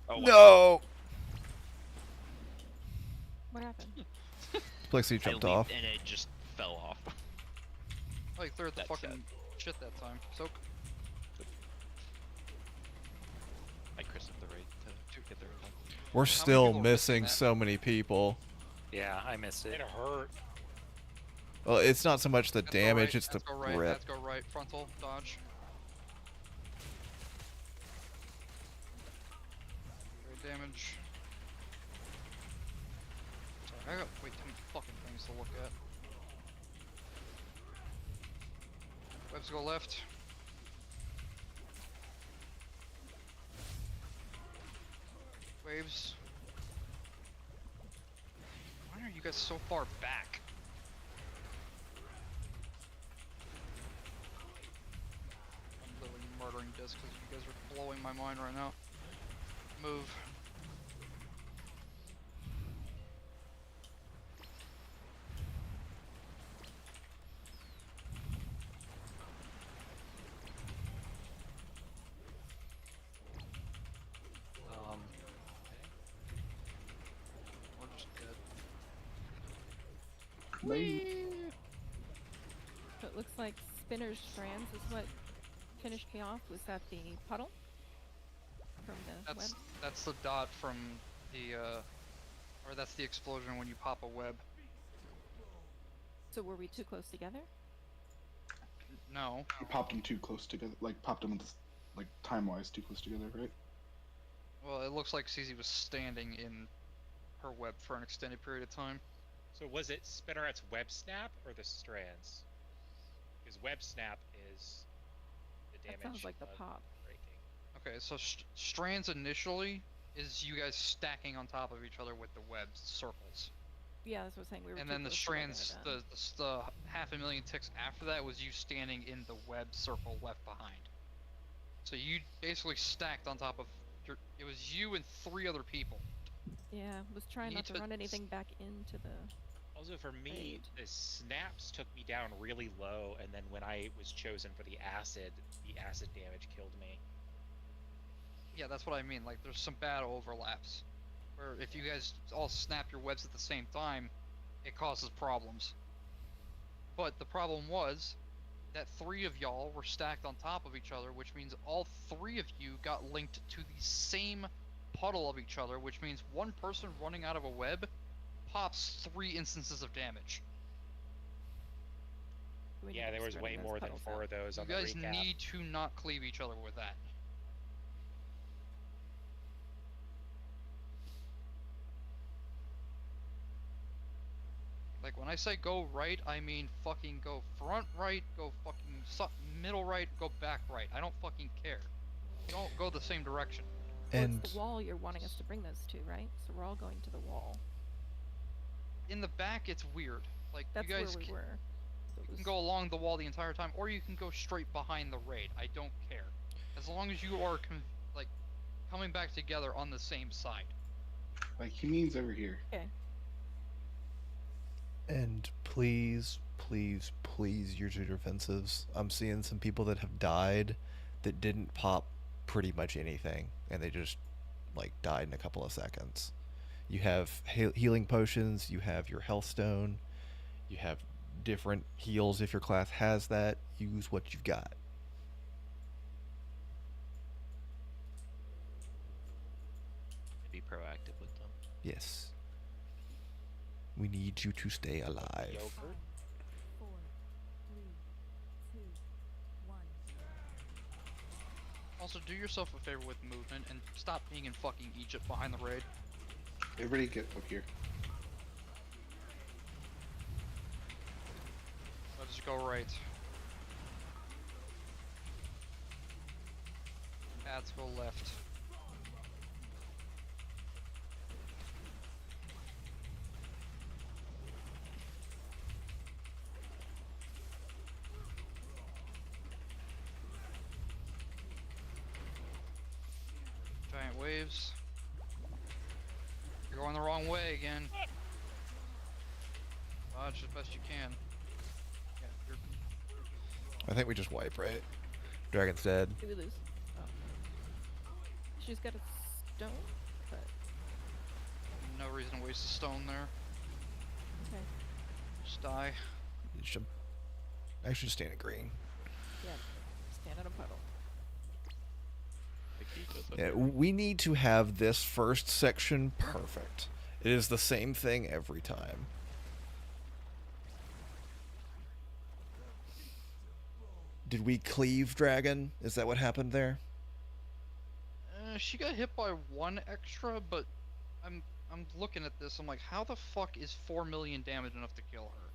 Oh, No! What happened? Plexi I jumped leaped off. and it just fell off. I cleared the That's fucking sad. shit that time. Soak. I christened the raid to get there in time. We're How many still people are missing missing that? so many people. Yeah, I missed it. It hurt. Well, it's not so much the Let's go damage, right, it's the let's go right, grip. let's go right. Frontal dodge. Raid damage. Sorry, I got way too many fucking things to look at. Webs go left. Waves. Why are you guys so far back? I'm literally murdering discs because you guys are blowing my mind right now. Move. We're just dead. So it looks like Spinner's Strands is what finished me off. Was that the puddle? From the web? That's the dot from the or that's the explosion when you pop a web. So were we too close together? No. You popped them too close together, like popped them like time-wise too close together, right? Well, it looks like CZ was standing in her web for an extended period of time. So was it Spinneret's web snap or the strands? Because web snap is the damage. That sounds like the of pop. breaking. Okay, so strands initially is you guys stacking on top of each other with the webs, circles. Yeah, that's what I was saying. We were And too then the close together strands, then. the 500,000 ticks after that was you standing in the web circle left behind. So you basically stacked on top of it was you and 3 other people. Yeah, was trying You not to need to run anything back into the. Also, for me, the snaps took me down really low, and then when I was chosen for the acid damage killed me. Yeah, that's what I mean. Like, there's some bad overlaps. Where if you guys all snap your webs at the same time, it causes problems. But the problem was that 3 of y'all were stacked on top of each other, which means all 3 of you got linked to the same puddle of each other, which means one person running out of a web pops 3 instances of damage. Yeah, there was way more than 4 of those on the recap. You guys need to not cleave each other with that. Like, when I say go right, I mean fucking go front right, go fucking middle right, go back right. I don't fucking care. Don't go the same direction. Well, it's the wall you're wanting us to bring this to, right? So we're all going to the wall. In the back, it's weird. Like, That's you guys where we were. You can go along the wall the entire time, or you can go straight behind the raid. I don't care. As long as you are, like, coming back together on the same side. Like, he means over here. Okay. And please, please, please use your defensives. I'm seeing some people that have died that didn't pop pretty much anything, and they just, like, died in a couple of seconds. You have healing potions, you have your health stone, you have different heals if your class has that. Use what you've got. Be proactive with them. Yes. We need you to stay alive. Yogurt? 4, 3, 2, 1. Also, do yourself a favor with movement, and stop being in fucking Egypt behind the raid. Everybody get up here. Let's go right. Paths go left. waves. You're going the wrong way again. Dodge as best you can. Yeah, you're... I think we just wipe, right? Dragon's dead. Did we lose? Oh. She's got a stone, but No reason to waste a stone there. okay. Just die. You should actually stand in green. Yeah. Stand in a puddle. Yeah, we need to have this first section perfect. It is the same thing every time. Did we cleave Dragon? Is that what happened there? She got hit by 1 extra, but I'm looking at this. I'm like, how the fuck is 4 million damage enough to kill her?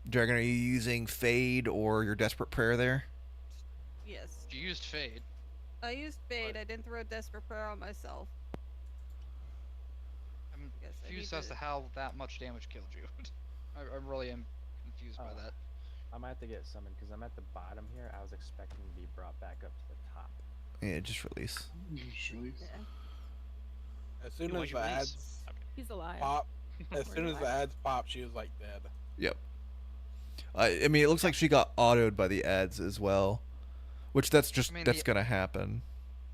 Dragon, are you using Fade or your Desperate Prayer there? Yes. She used Fade. I used Fade. I didn't throw Desperate Prayer on myself. I'm Yes, I confused need as to how that much damage killed you. I really am confused by that. I might have to get summoned because I'm at the bottom here. I was expecting to be brought back up to the top. Yeah, just release. Just release. Yeah. As soon You want as your the release? ads He's alive. pop, as Or soon as alive. the ads pop, she was like dead. Yep. I mean, it looks like she got autoed by the ads as well, which that's just that's gonna happen.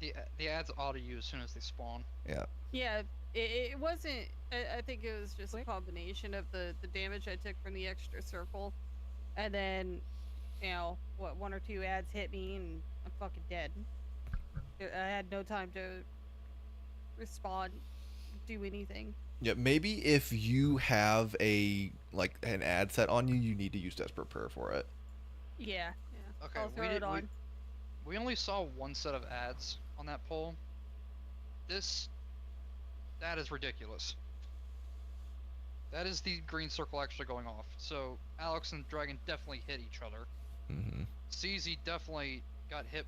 The ads auto you as soon as they spawn. Yeah. Yeah, it wasn't. I think it was just a combination of the damage I took from the extra circle, and then, you know, what 1 or 2 ads hit me and I'm fucking dead. I had no time to respond, do anything. Yeah, maybe if you have an ad set on you, you need to use Desperate Prayer for it. Yeah. Okay, I'll throw it on. We only saw 1 set of ads on that poll. That is ridiculous. That is the green circle actually going off. So Alex and Dragon definitely hit each other. Mm-hmm. CZ definitely got hit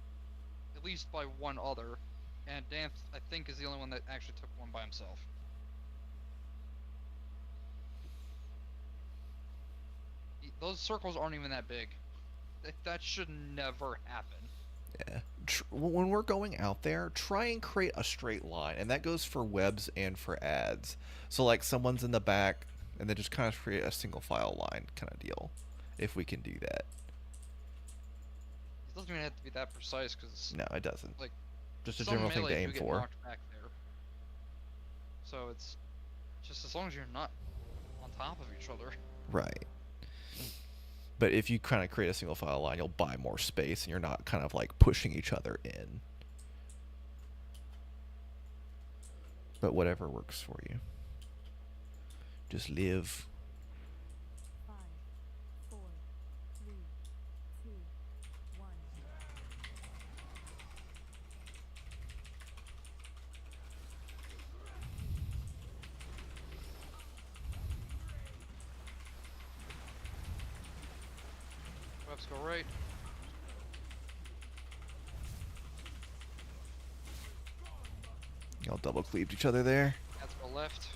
at least by 1 other, and Dan I think is the only one that actually took 1 by himself. Those circles aren't even that big. That should never happen. Yeah. When we're going out there, try and create a straight line, and that goes for webs and for ads. So like someone's in the back, and then just kind of create a single file line kind of deal, if we can do that. It doesn't even have to be that precise, because No, it doesn't. Like, just a some general thing to melee aim do get for. knocked back there. So it's just as long as you're not on top of each other. Right. But if you kind of create a single file line, you'll buy more space, and you're not kind of like pushing each other in. But whatever works for you. Just live. 5, 4, 3, 2, 1. Webs go right. Y'all double cleaved each other there. Ads go left.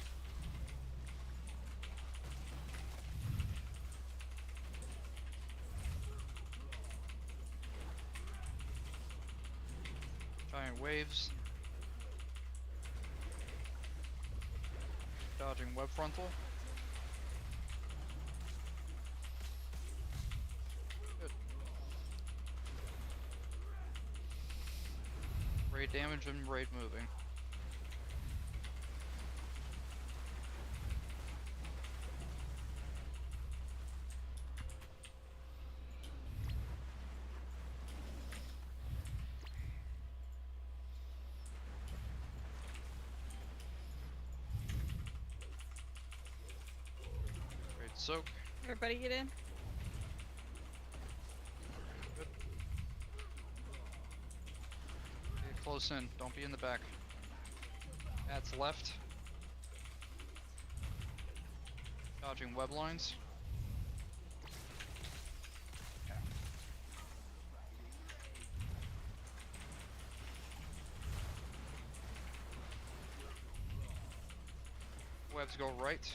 Giant waves. Dodging web frontal. Good. Raid damage and raid moving. Raid soak. Everybody get in. Good. Get close in. Don't be in the back. Ads left. Dodging web lines. Webs go right.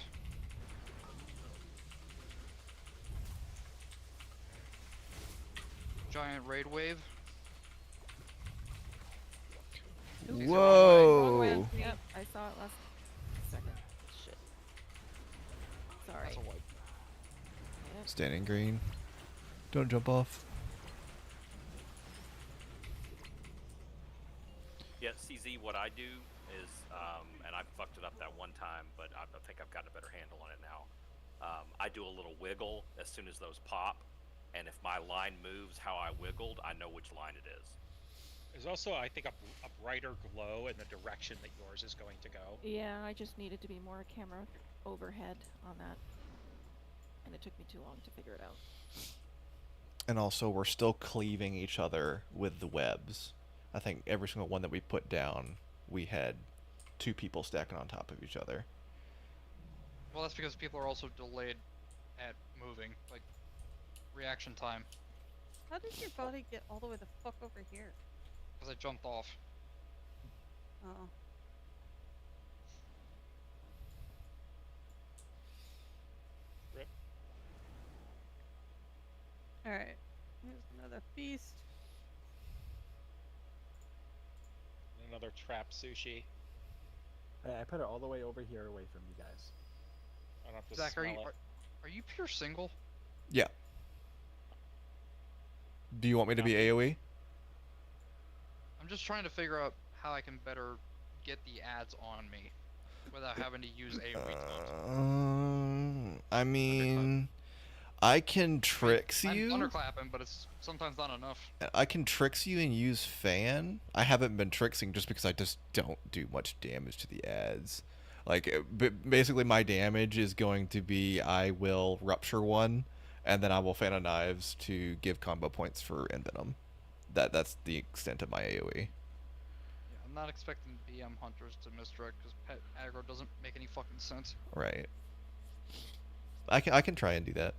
Giant raid wave. Oops, Whoa. wrong way. Yep, I saw it last second. Shit. Sorry. That's a wipe. Yep. Standing green. Don't jump off. Yeah, CZ, what I do is, and I fucked it up that one time, but I think I've gotten a better handle on it now. I do a little wiggle as soon as those pop, and if my line moves how I wiggled, I know which line it is. There's also, I think, a brighter glow in the direction that yours is going to go. Yeah, I just needed to be more camera overhead on that. And it took me too long to figure it out. And also, we're still cleaving each other with the webs. I think every single one that we put down, we had 2 people stacking on top of each other. Well, that's because people are also delayed at moving, like reaction time. How did your body get all the way the fuck over here? Because I jumped off. Oh. Rip. Alright. Here's another feast. Another trap sushi. I put it all the way over here away from you guys. I don't have to Zach, smell are you pure single? Yeah. Do you want me to be AoE? I'm just trying to figure out how I can better get the ads on me without having to use AoE taunt. I mean, I can tricks I'm you. thunderclapping, but it's sometimes not enough. I can tricks you and use fan. I haven't been tricksing just because I just don't do much damage to the ads. Like, basically my damage is going to be I will rupture one, and then I will fan of knives to give combo points for envenom. That's the extent of my AoE. Yeah, I'm not expecting BM hunters to misdirect because pet aggro doesn't make any fucking sense. Right. I can try and do that.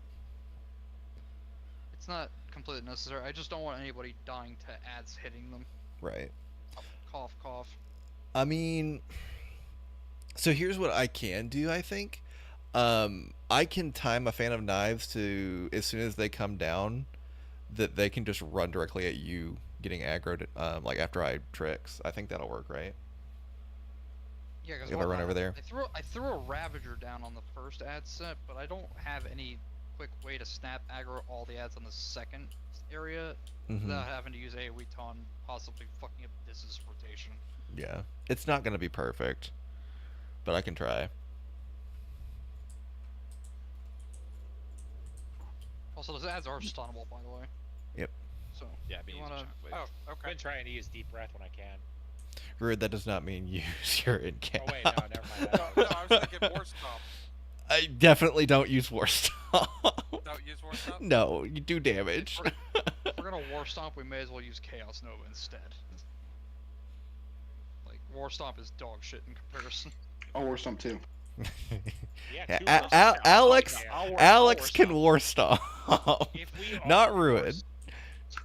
It's not completely necessary. I just don't want anybody dying to ads hitting them. Right. Cough, cough. I mean, so here's what I can do, I think. I can time a fan of knives to, as soon as they come down, that they can just run directly at you getting aggroed, like after I tricks. I think that'll work, right? Yeah, because if I run over there. I threw a Ravager down on the first ad set, but I don't have any quick way to snap aggro all the ads on the second area without having to use AoE taunt, possibly fucking up this rotation. Yeah. It's not going to be perfect, but I can try. Also, those ads are stunnable, by the way. Yep. So, yeah, be wanna... Oh, okay. I've been trying to use deep breath when I can. Rude, that does not mean use your in-cap. Oh wait, no, never mind. No, I was thinking War Stomp. I definitely don't use War Stomp. Don't use War Stomp? No, you do damage. If we're gonna War Stomp, we may as well use Chaos Nova instead. Like, War Stomp is dog shit in comparison. Oh, War Stomp too. Yeah, Alex can War Stomp. Not Ruin.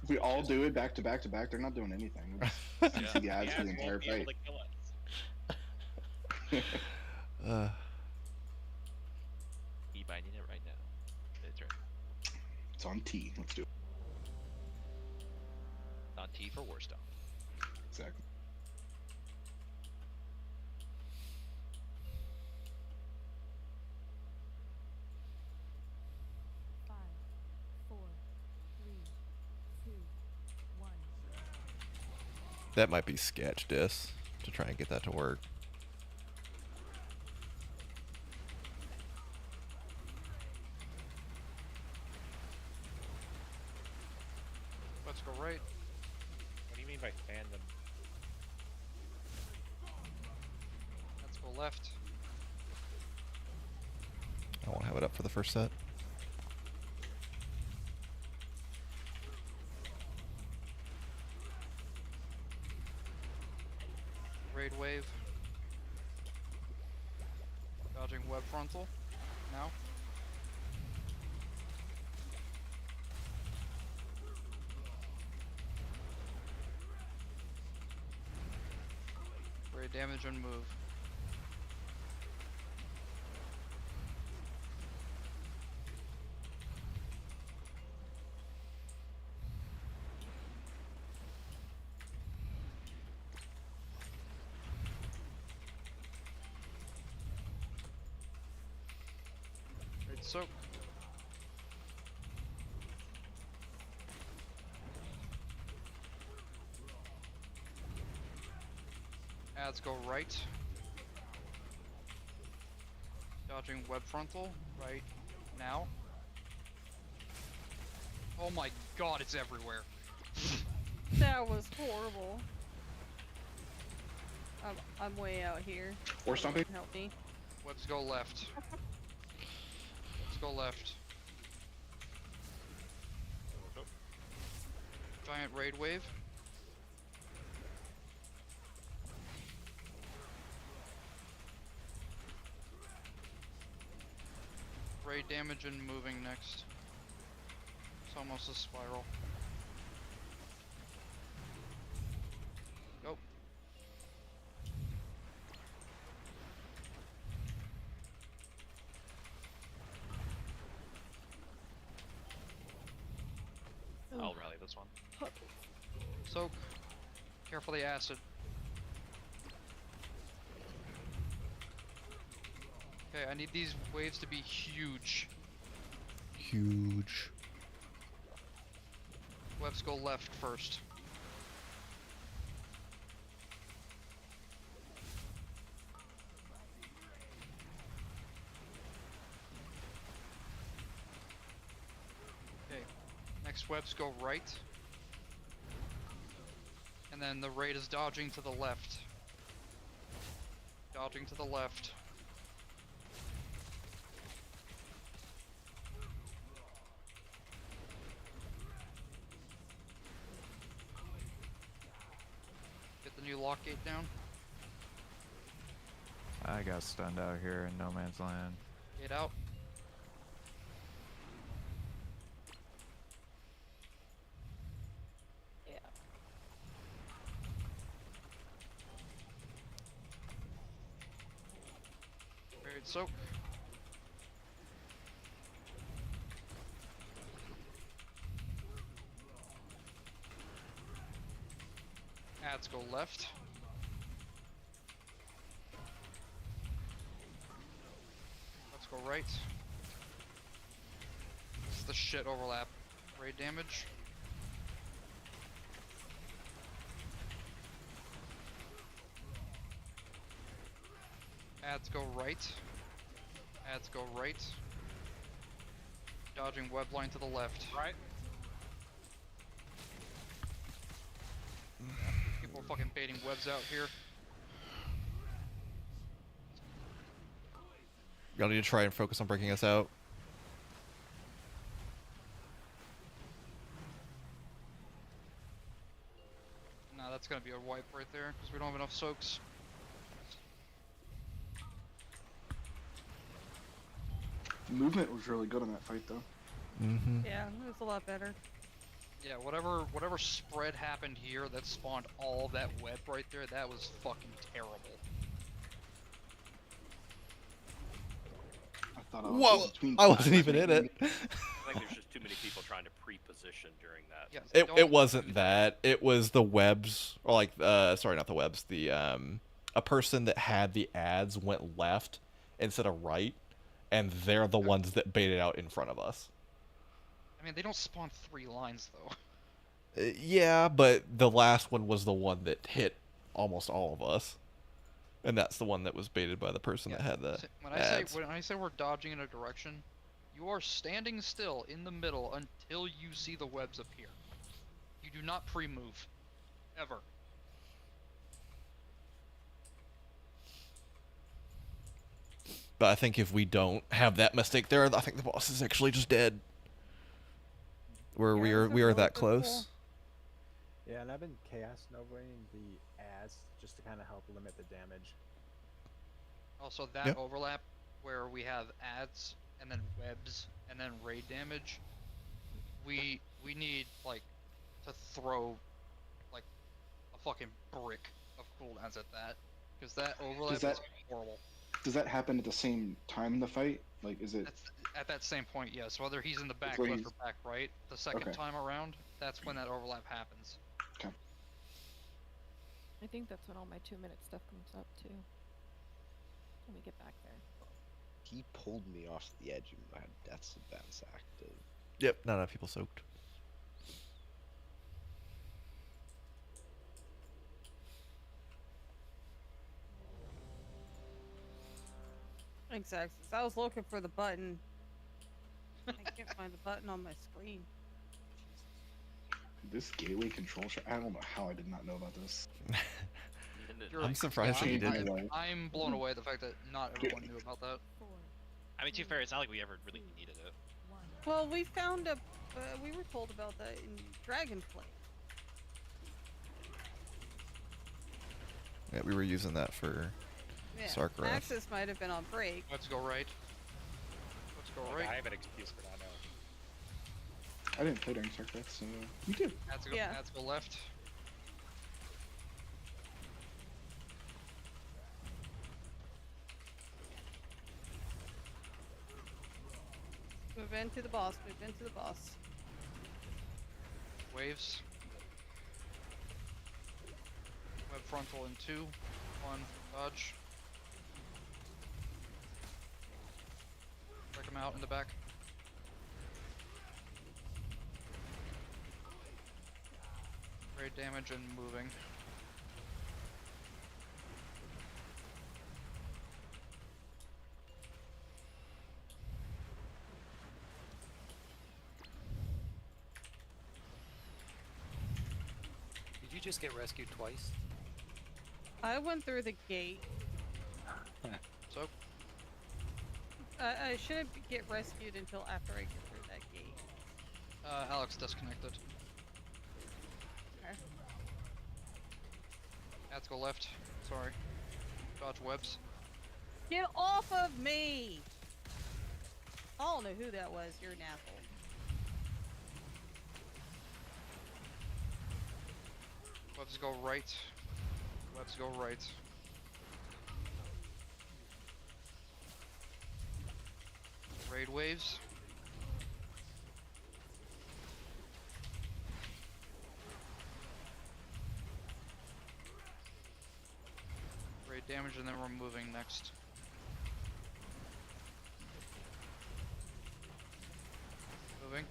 We all do it back to back to back. They're not doing anything. We just see the ads for the entire fight. E-binding it right now. It's right. It's on T. Let's do it. On T for War Stomp. Exactly. That might be sketch dis to try and get that to work. Let's go right. What do you mean by fandom? Let's go left. I won't have it up for the first set. Raid wave. Dodging web frontal. Now. Raid damage and move. soak. Ads go right. Dodging web frontal, right now. Oh my god, it's everywhere. That was horrible. I'm way out here. Or something. Help me. Webs go left. Webs go left. Giant raid wave. Raid damage and moving next. It's almost a spiral. Go. I'll rally this one. Soak. Careful the acid. Okay, I need these waves to be huge. Huge. Webs go left first. Okay, next webs go right. And then the raid is dodging to the left. Dodging to the left. Get the new lock gate down. I got stunned out here in no man's land. Gate out. Yeah. Raid soak. Ads go left. Let's go right. This is the shit overlap. Raid damage. Ads go right. Ads go right. Dodging web line to the left. Right. People are fucking baiting webs out here. Y'all need to try and focus on breaking us out. Nah, that's gonna be a wipe right there, because we don't have enough soaks. Movement was really good on that fight, though. Mm-hmm. Yeah, it was a lot better. Yeah, whatever spread happened here that spawned all that web right there, that was fucking terrible. I thought Whoa! I wasn't even in it. I think there's just too many people trying to pre-position during that. Yeah, It wasn't that. It was the webs, or like, sorry, not the webs. The a person that had the ads went left instead of right, and they're the ones that baited out in front of us. I mean, they don't spawn 3 lines though. Yeah, but the last one was the one that hit almost all of us, and that's the one that was baited by the person that had the ads. When I say we're dodging in a direction, you are standing still in the middle until you see the webs appear. You do not pre-move, ever. But I think if we don't have that mistake there, I think the boss is actually just dead. Where we are that close. Yeah, and I've been chaos novaing the ads just to kind of help limit the damage. Also, that overlap where we have ads and then webs and then raid damage, we need like to throw like a fucking brick of cooldowns at that, because that overlap is horrible. Does that happen at the same time in the fight? Like, is it? At that same point, yes. Whether he's in the back where left he's- or back right, the second Okay. time around, that's when that overlap happens. Okay. I think that's when all my 2-minute stuff comes up too. When we get back there. He pulled me off the edge and my death defense active. Yep, not enough people soaked. Exactly. I was looking for the button. I can't find the button on my screen. This gateway control I don't know how I did not know about this. I'm surprised that you didn't. I'm blown away at the fact that not everyone knew about that. I mean, to be fair, it's not like we ever really needed it. Well, we found a. We were told about that in Dragonflight. Yeah, we were using that for Yeah, Sarkarath. Axis might have been on break. Let's go right. Let's go Like, right. I have an excuse for that now. I didn't play during Starcraft, so you did. Let's go, let's go left. Move into the boss. Move into the boss. Waves. Web frontal in 2, 1, dodge. Break him out in the back. Great damage and moving. Did you just get rescued twice? I went through the gate. So? I shouldn't get rescued until after I get through that gate. Alex disconnected. Okay. Let's go left. Sorry. Dodge webs. Get off of me! I don't know who that was. You're an asshole. Webs go right. Webs go right. Raid waves. Raid damage and then we're moving next. Moving.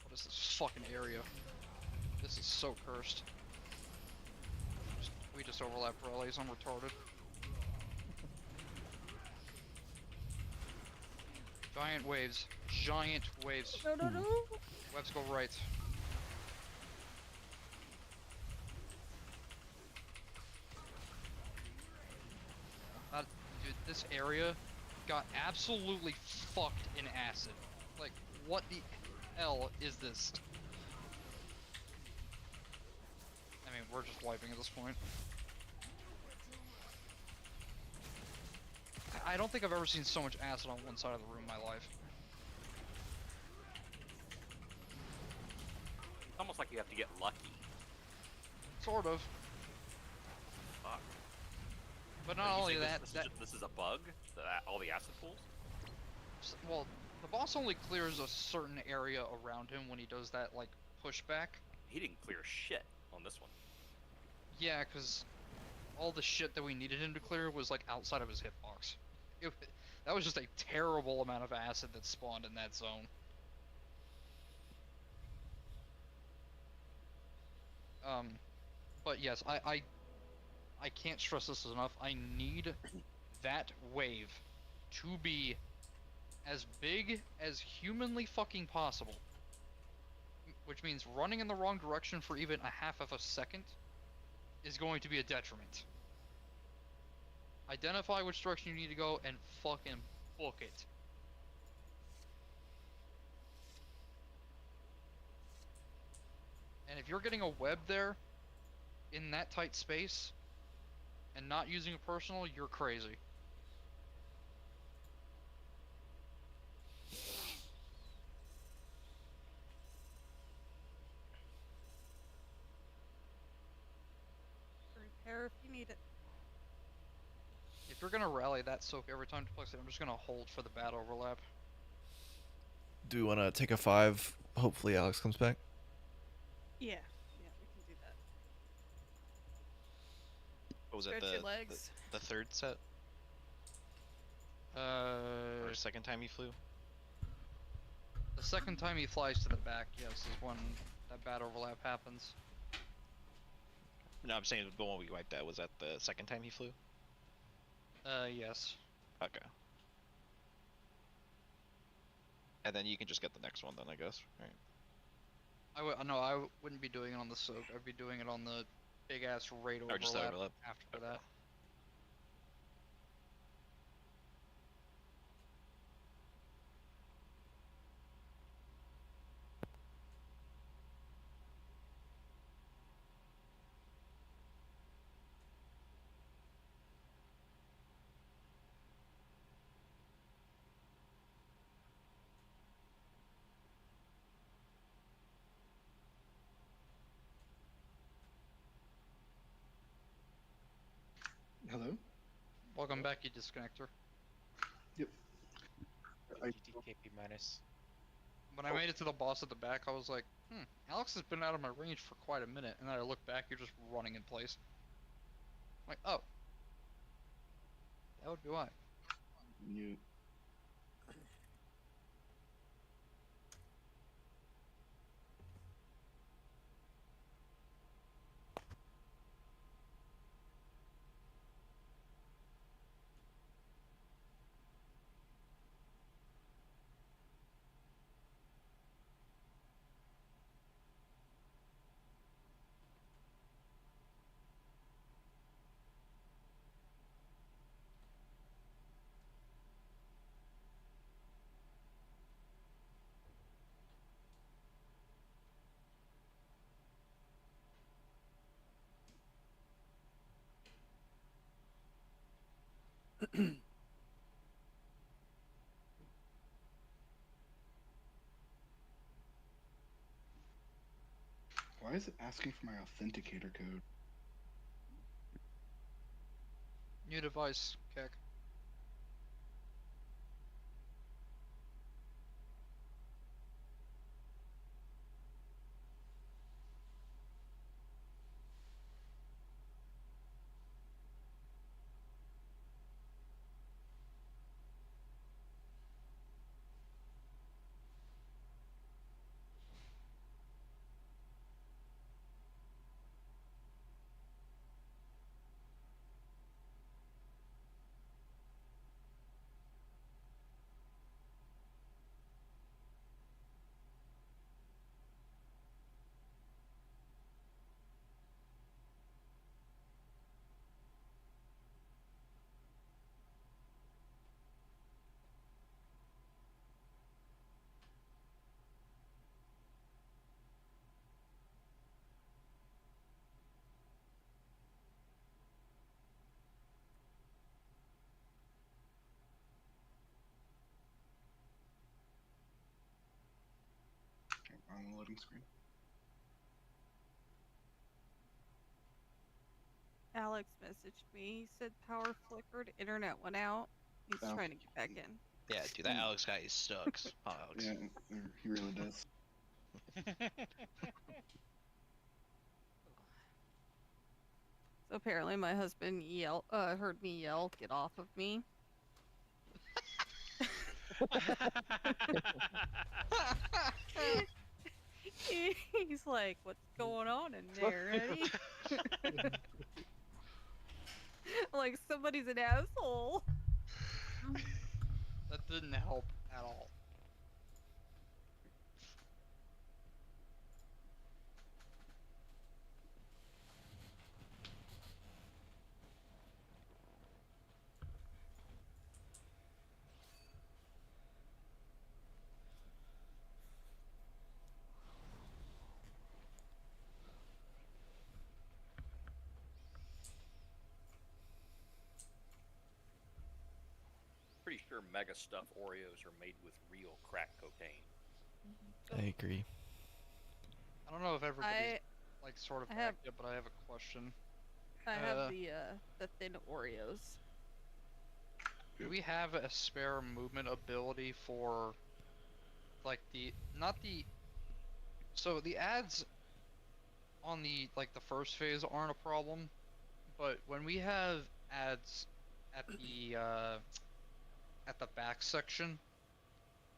What is this fucking area? This is so cursed. We just overlap rallies, I'm retarded. Giant waves. Giant waves. No, no, no. Webs go right. Dude, this area got absolutely fucked in acid. Like, what the hell is this? I mean, we're just wiping at this point. I don't think I've ever seen so much acid on one side of the room in my life. It's almost like you have to get lucky. Sort of. Fuck. But not only that, this is a bug? All the acid pools? Well, the boss only clears a certain area around him when he does that, like, pushback. He didn't clear shit on this one. Yeah, because all the shit that we needed him to clear was, like, outside of his hitbox. That was just a terrible amount of acid that spawned in that zone. But yes, I can't stress this enough. I need that wave to be as big as humanly fucking possible. Which means running in the wrong direction for even a half of a second is going to be a detriment. Identify which direction you need to go and fucking book it. And if you're getting a web there, in that tight space, and not using a personal, you're crazy. Repair if you need it. If you're gonna rally that soak every time to place it, I'm just gonna hold for the bad overlap. Do we want to take a 5? Hopefully Alex comes back. Yeah, yeah, we can do that. What was it? Stretch your legs. The third set? Or second time he flew? The second time he flies to the back, yes, is when that bad overlap happens. No, I'm saying the one we wiped out. Was that the second time he flew? Yes. Okay. And then you can just get the next one then, I guess, right? I wouldn't be doing it on the soak. I'd be doing it on the big ass rate overlap, just the overlap? after that. Hello? Welcome back, you disconnector. Yep. GTKP minus. When I made it to the boss at the back, I was like, Alex has been out of my range for quite a minute, and then I look back, you're just running in place. I'm like, oh. That would be why. You. Why is it asking for my authenticator code? New device, Keck. Okay, on the loading screen. Alex messaged me. He said power flickered, internet went out. He's Oh. trying to get back in. Yeah, dude, that Alex guy sucks. Oh, Alex. Yeah, he really does. So apparently my husband heard me yell, "Get off of me." He's like, "What's going on in there, Eddie?" Like somebody's an asshole. That didn't help at all. Pretty sure Mega Stuff Oreos are made with real crack cocaine. I agree. I don't know if everybody's like sort of backed it, but I have a question. I have the thin Oreos. Do we have a spare movement ability for like not the. So the ads on the first phase aren't a problem, but when we have ads at the back section,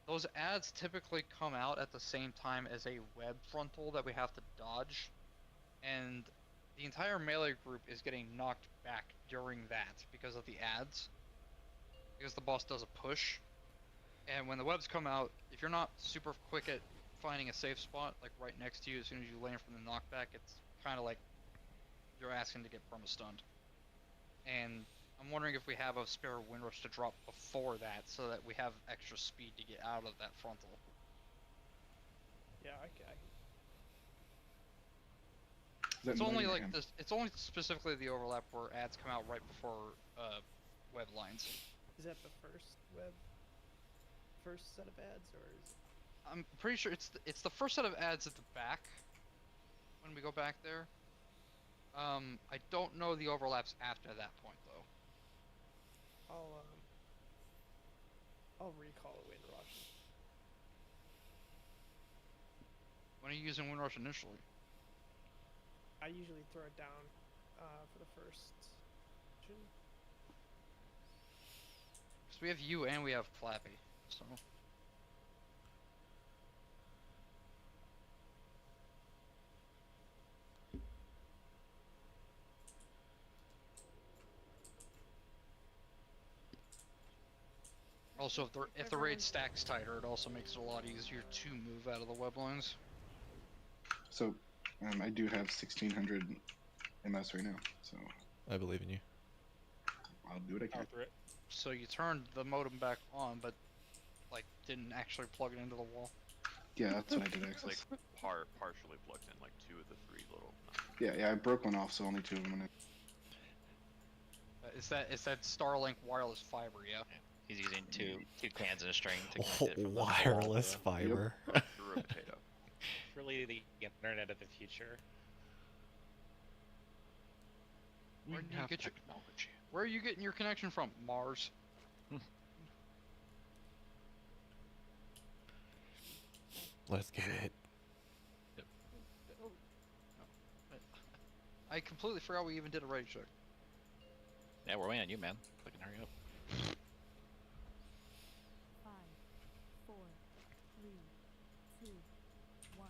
those ads typically come out at the same time as a web frontal that we have to dodge, and the entire melee group is getting knocked back during that because of the ads, because the boss does a push. And when the webs come out, if you're not super quick at finding a safe spot, like right next to you as soon as you land from the knockback, it's kind of like you're asking to get perma-stunned. And I'm wondering if we have a spare Windrush to drop before that, so that we have extra speed to get out of that frontal. Yeah, okay. It's only like this. It's only specifically the overlap where ads come out right before web lines. Is that the first set of ads, or is it... I'm pretty sure it's the first set of ads at the back when we go back there. I don't know the overlaps after that point though. I'll recall a Windrush. When are you using Windrush initially? I usually throw it down for the first mission. Because we have you and we have Flappy, so. Also, if the raid stacks tighter, it also makes it a lot easier to move out of the web lines. So, I do have 1600 MS right now, so I believe in you. I'll do what I can. So you turned the modem back on, but like didn't actually plug it into the wall. Yeah, that's what I did actually. Like partially plugged in, like 2 of the 3 little. Yeah, I broke one off, so only 2 of them went in. It's that Starlink wireless fiber, yeah. He's using two cans and a string to connect it from Wireless fiber. Yep. Through a potato. It's really the internet of the future. Where are you getting your connection from? Mars. Let's get it. Yep. I completely forgot we even did a raid check. Yeah, we're waiting on you, man. Fucking hurry up. 5, 4, 3, 2, 1.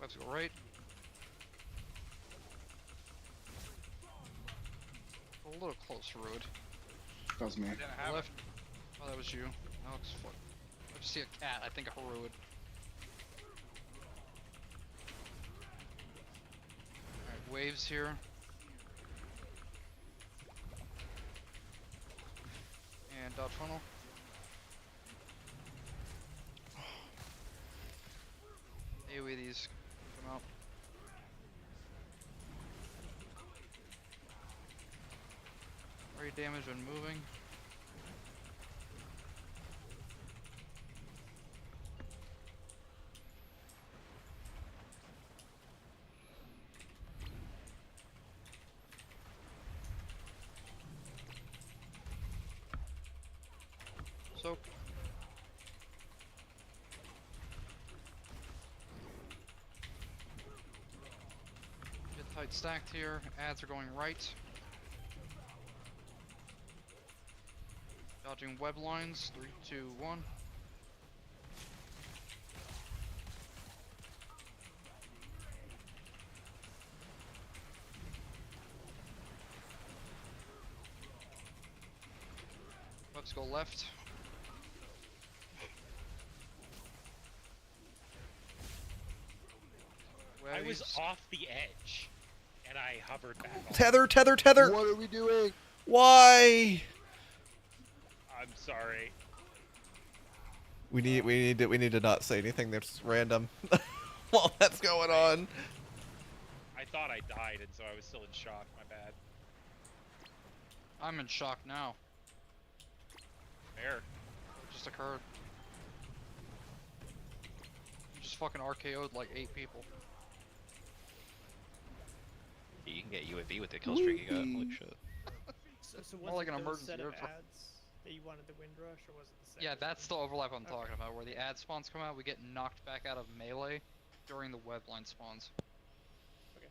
Let's go right. A little close, Rude. That was me. Left. Oh, that was you. Alex, fuck. I just see a cat. I think a Rude. Alright, waves here. And dodge funnel. AoE these come out. Very damage when moving. Soak. Get tight stacked here. Ads are going right. Dodging web lines. 3, 2, 1. Let's go left. I was off the edge, and I hovered back on. Tether, tether, tether! What are we doing? Why? I'm sorry. We need to not say anything that's random while that's going on. I thought I died, and so I was still in shock. My bad. I'm in shock now. Fair. What just occurred? just fucking RKO'd like 8 people. You can get UAV with the kill streak you got. Holy shit. So More was like it an those emergency set of airdrop. ads that you wanted the Windrush, or was it the second? Yeah, that's the overlap I'm Okay. talking about, where the ad spawns come out, we get knocked back out of melee during the web line spawns. Okay.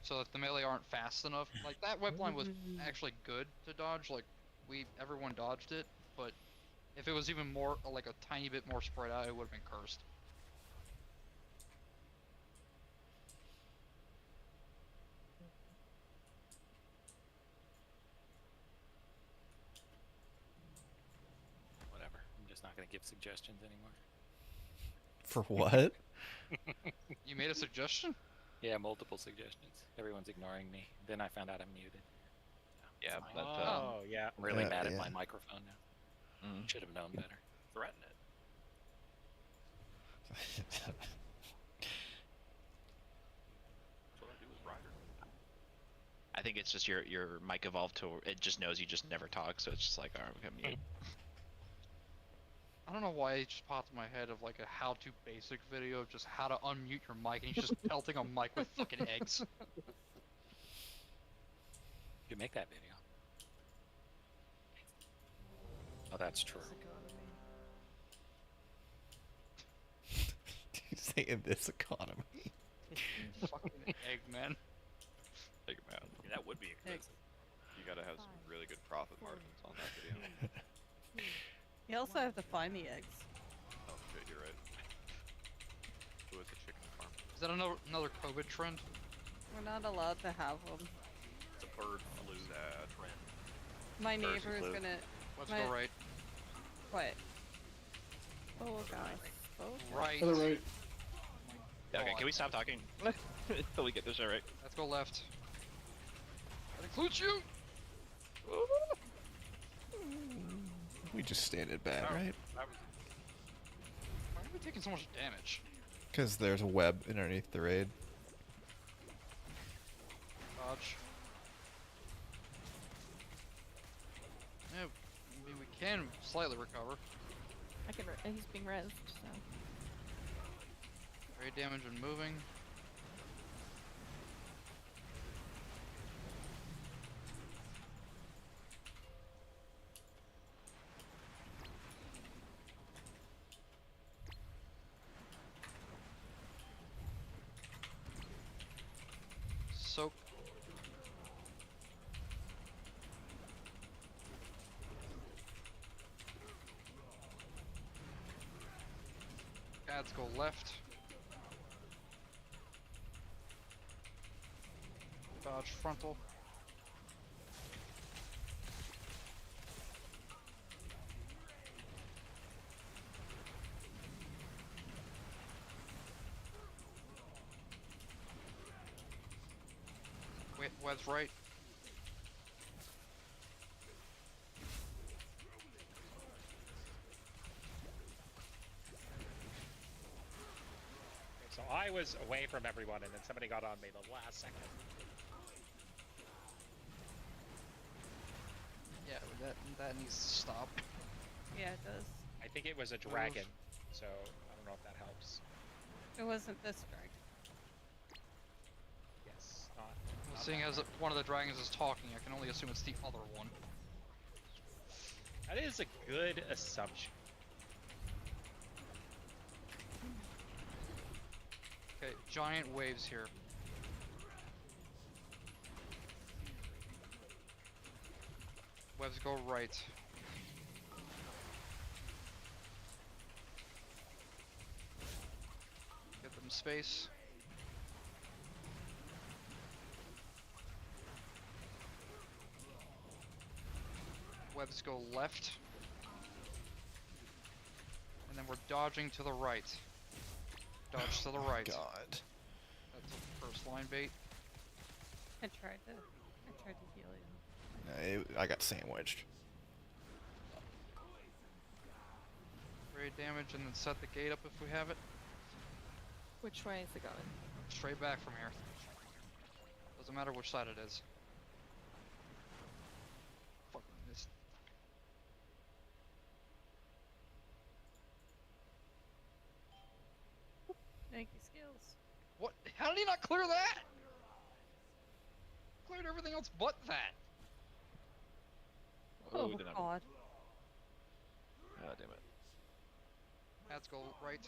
So if the melee aren't fast enough, like that web line was actually good to dodge, like everyone dodged it, but if it was even more, like a tiny bit more spread out, it would have been cursed. Whatever. I'm just not gonna give suggestions anymore. For what? You made a suggestion? Yeah, multiple suggestions. Everyone's ignoring me. Then I found out I'm muted. Yeah, Fine. but Oh, yeah. I'm really mad yeah. at my microphone now. Should have known better. Threaten it. That's what I do with Ryder. I think it's just your mic evolved to it just knows you just never talk, so it's just like, alright, we're gonna mute. I don't know why it just popped in my head of like a how-to basic video of just how to unmute your mic, and he's just pelting a mic with fucking eggs. You could make that video. Oh, that's true. You say in this economy. Fucking egg, man. Take him out. Yeah, that would be expensive. You gotta have some really good profit margins on that video. You also have to find the eggs. Oh shit, you're right. Who is a chicken farm? Is that another COVID trend? We're not allowed to have them. It's a bird flu trend. My Bird neighbor is flu. gonna. Let's my- go right. What? Oh god. Oh, Right. Other right. Yeah, okay, can we stop talking? Until we get this right. Let's go left. That includes you! We just standed bad, right? Why are we taking so much damage? Because there's a web underneath the raid. Dodge. Yeah, I mean, we can slightly recover. I can. He's being rezzed, so. Raid damage and moving. Soak. Ads go left. Dodge frontal. Wait, web's right. So I was away from everyone, and then somebody got on me the last second. Yeah, that needs to stop. yeah, it does. I think it was a dragon, so I don't know if that helps. It wasn't this dragon. Yes, Well, seeing as one of the dragons is talking, I can only assume it's the other one. that is a good assumption. Okay, giant waves here. Webs go right. Get them space. Webs go left. And then we're dodging to the right. Dodge to the right. God. That's the first line bait. I tried to heal you. I got sandwiched. Raid damage and then set the gate up if we have it. Which way is it going? Straight back from here. Doesn't matter which side it is. Fucking missed. How did he not clear that? Cleared everything else but that. Oh, did not. God. Oh, damn it. Let's go right.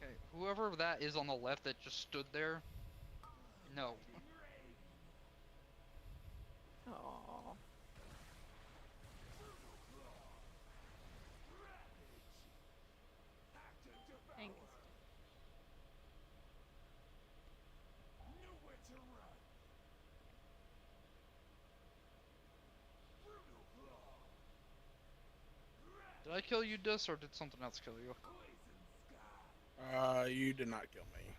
Okay, whoever that is on the left that just stood there. No. Oh. Angus. Did I kill you, Dis, or did something else kill you? You did not kill me.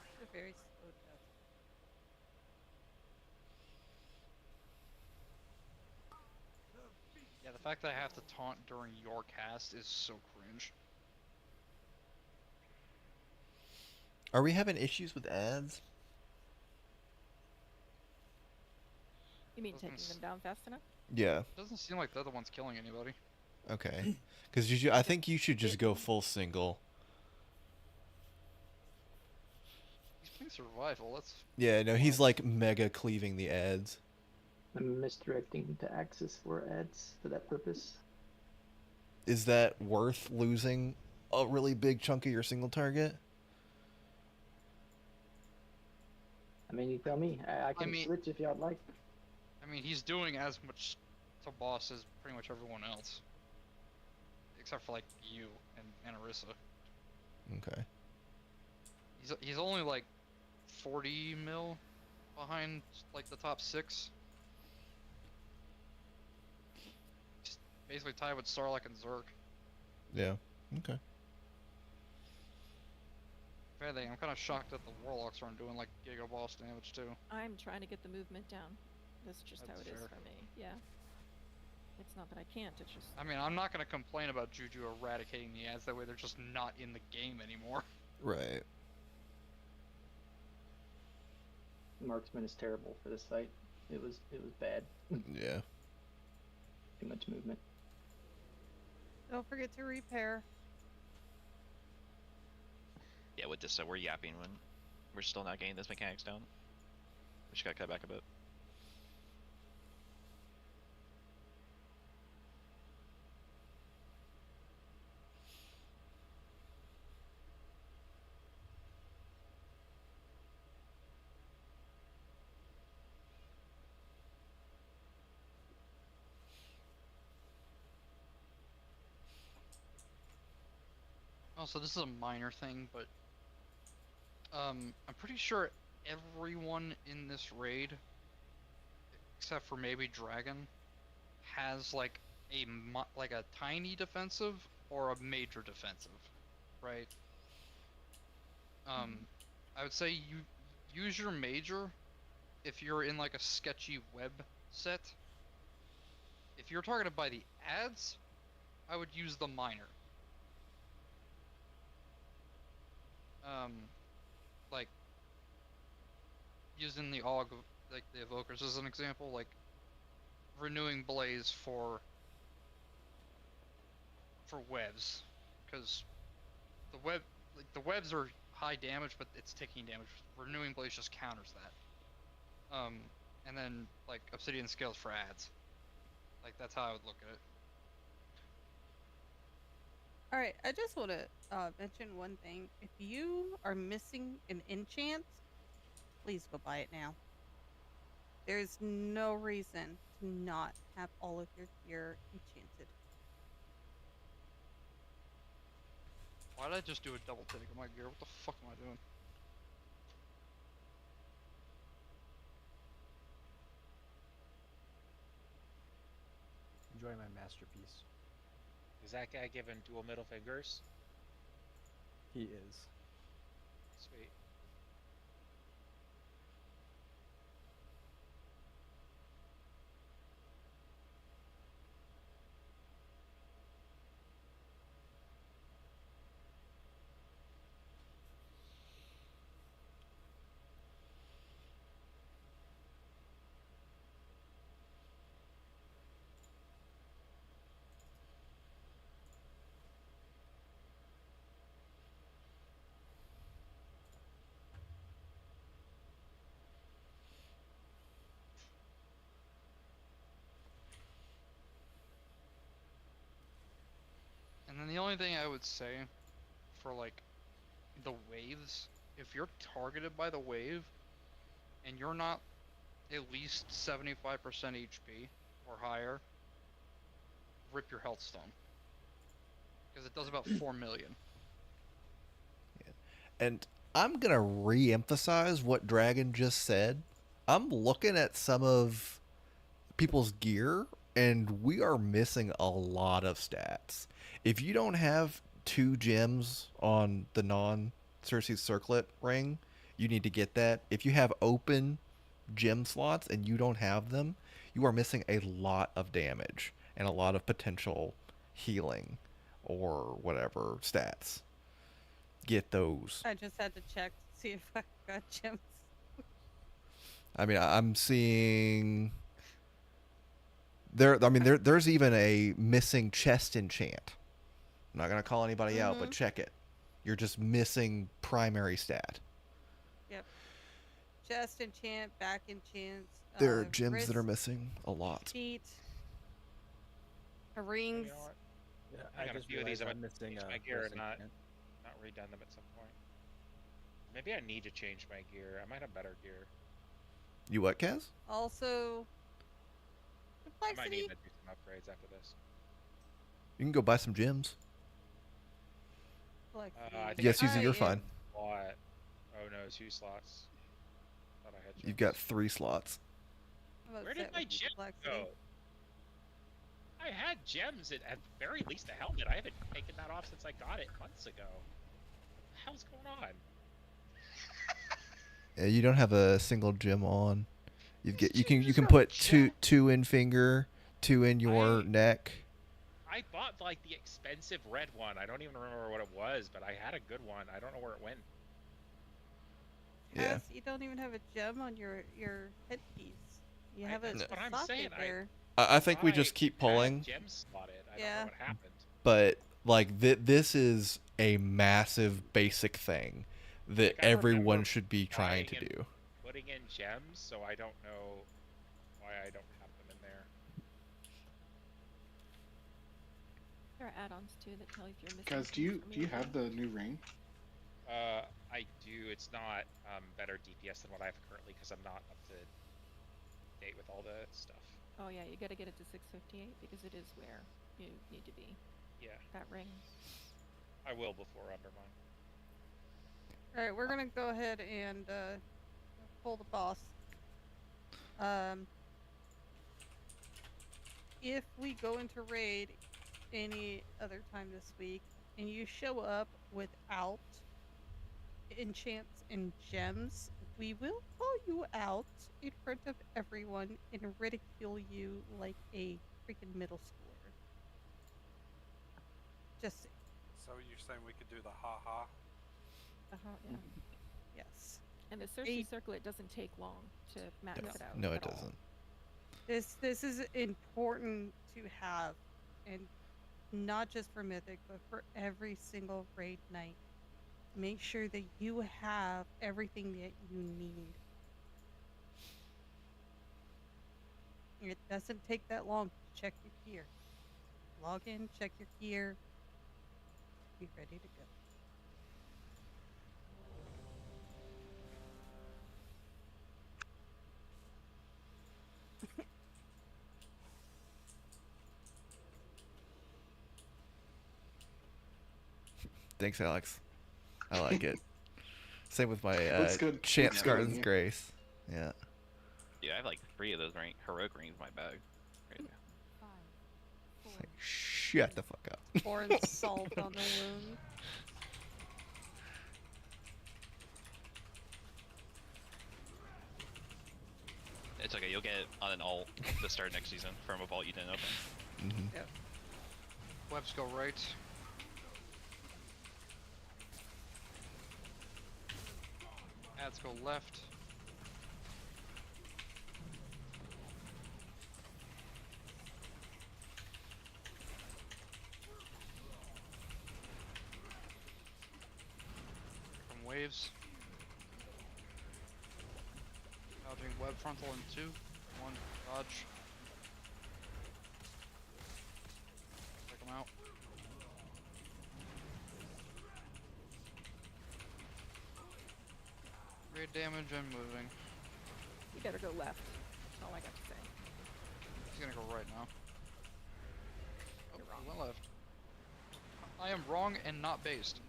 It's a very slow death. Yeah, the fact that I have to taunt during your cast is so cringe. Are we having issues with ads? You mean taking them down fast enough? Yeah. It doesn't seem like they're the ones killing anybody. Okay. Because I think you should just go full single. He's playing survival. That's Yeah, no, he's like mega cleaving the ads. I'm misdirecting to Axis for ads for that purpose. Is that worth losing a really big chunk of your single target? I mean, you tell me. I can switch if y'all like. I mean, he's doing as much to boss as pretty much everyone else. Except for, like, you and Arissa. Okay. He's only, like, 40 mil behind, like, the top 6. Just basically tied with Starlock and Zerk. Yeah. Okay. If anything, I'm kind of shocked that the Warlocks aren't doing, like, Giga Boss damage, too. I'm trying to get the movement down. That's just how it is fair. for me. Yeah. It's not that I can't, it's just... I mean, I'm not going to complain about Juju eradicating the ads, that way they're just not in the game anymore. Right. Marksman is terrible for this fight. It was bad. Yeah. Too much movement. Don't forget to repair. Yeah, with this, we're yapping when we're still not getting those mechanics down. We just gotta cut back a bit. Also, this is a minor thing, but I'm pretty sure everyone in this raid, except for maybe Dragon, has like a tiny defensive or a major defensive, right? I would say you use your major if you're in like a sketchy web set. If you're targeted by the ads, I would use the minor. Like using the AUG, like the evokers as an example, like renewing blaze for webs, because the webs are high damage, but it's ticking damage. Renewing blaze just counters that. And then like obsidian scales for ads. Like that's how I would look at it. Alright, I just want to mention one thing. If you are missing an enchant, please go buy it now. There's no reason to not have all of your gear enchanted. Why did I just do a double take on my gear? What the fuck am I doing? Enjoy my masterpiece. Is that guy giving dual middle fingers? He is. Sweet. then the only thing I would say for like the waves, if you're targeted by the wave and you're not at least 75% HP or higher, rip your health stone. Because it does about 4 million. And I'm going to re-emphasize what Dragon just said. I'm looking at some of people's gear, and we are missing a lot of stats. If you don't have 2 gems on the non-Cersei Circlet ring, you need to get that. If you have open gem slots and you don't have them, you are missing a lot of damage and a lot of potential healing or whatever stats. Get those. I just had to check to see if I got gems. I mean, I'm seeing there's even a missing chest enchant. I'm not gonna call anybody out, but check it. You're just missing primary stat. Yep. Chest enchant, back enchants. There are gems wrist, that are missing a lot. feet, rings. Yeah, I got a few of these. I'm missing my gear and wrestling not redone them at some point. Maybe I need to change my gear. I might have better gear. You what, Kaz? Also, I might complexity. need to do some upgrades after this. You can go buy some gems. I think Yes, I Susie, you're fine. Slot. Oh no, 2 slots. Thought I had gems. You've got 3 slots. Where did my gems go? I had gems at the very least a helmet. I haven't taken that off since I got it months ago. What the hell's going on? Yeah, you don't have a single gem on. You can put two in finger, 2 in your neck. I bought like the expensive red one. I don't even remember what it was, but I had a good one. I don't know where it went. Yeah. You don't even have a gem on your headpiece. You have That's what I'm socket saying. there. I think we just keep pulling. Gem slotted. I don't know what happened. But like this is a massive basic thing that Like, I everyone remember should be trying to buying and do. Putting in gems, so I don't know why I don't have them in there. There are add-ons too that tell you if you're missing. Guys, do you have the new ring? I do. It's not better DPS than what I have currently because I'm not up to date with all the stuff. Oh yeah, you gotta get it to 658 because it is where you need to be. Yeah. That ring. I will before Undermine. Alright, we're gonna go ahead and pull the boss. If we go into raid any other time this week and you show up without enchants and gems, we will call you out in front of everyone and ridicule you like a freaking middle schooler. Just So you're saying we could do the ha-ha? Yeah. yes. And the Cersei Circlet doesn't take long to max it out. No, it at all. doesn't. This is important to have, and not just for Mythic, but for every single raid night. Make sure that you have everything that you need. It doesn't take that long to check your gear. Log in, check your gear, be ready to go. Thanks, Alex. I like it. Same with my Looks good. Chance Looks good. Garden's Grace. Yeah. Dude, I have like 3 of those heroic rings in my bag. Right now. It's like, shut the fuck up. Pour salt on the wound. It's okay, you'll get it on an alt to start next season from a vault you didn't open. Mm-hmm. Yep. Webs go right. Ads go left. From waves. Dodging web frontal in 2. 1 dodge. Check them out. damage and moving. You better go left. That's all I got to say. He's gonna go right now. Oh, You're wrong. he went left. I am wrong and not based.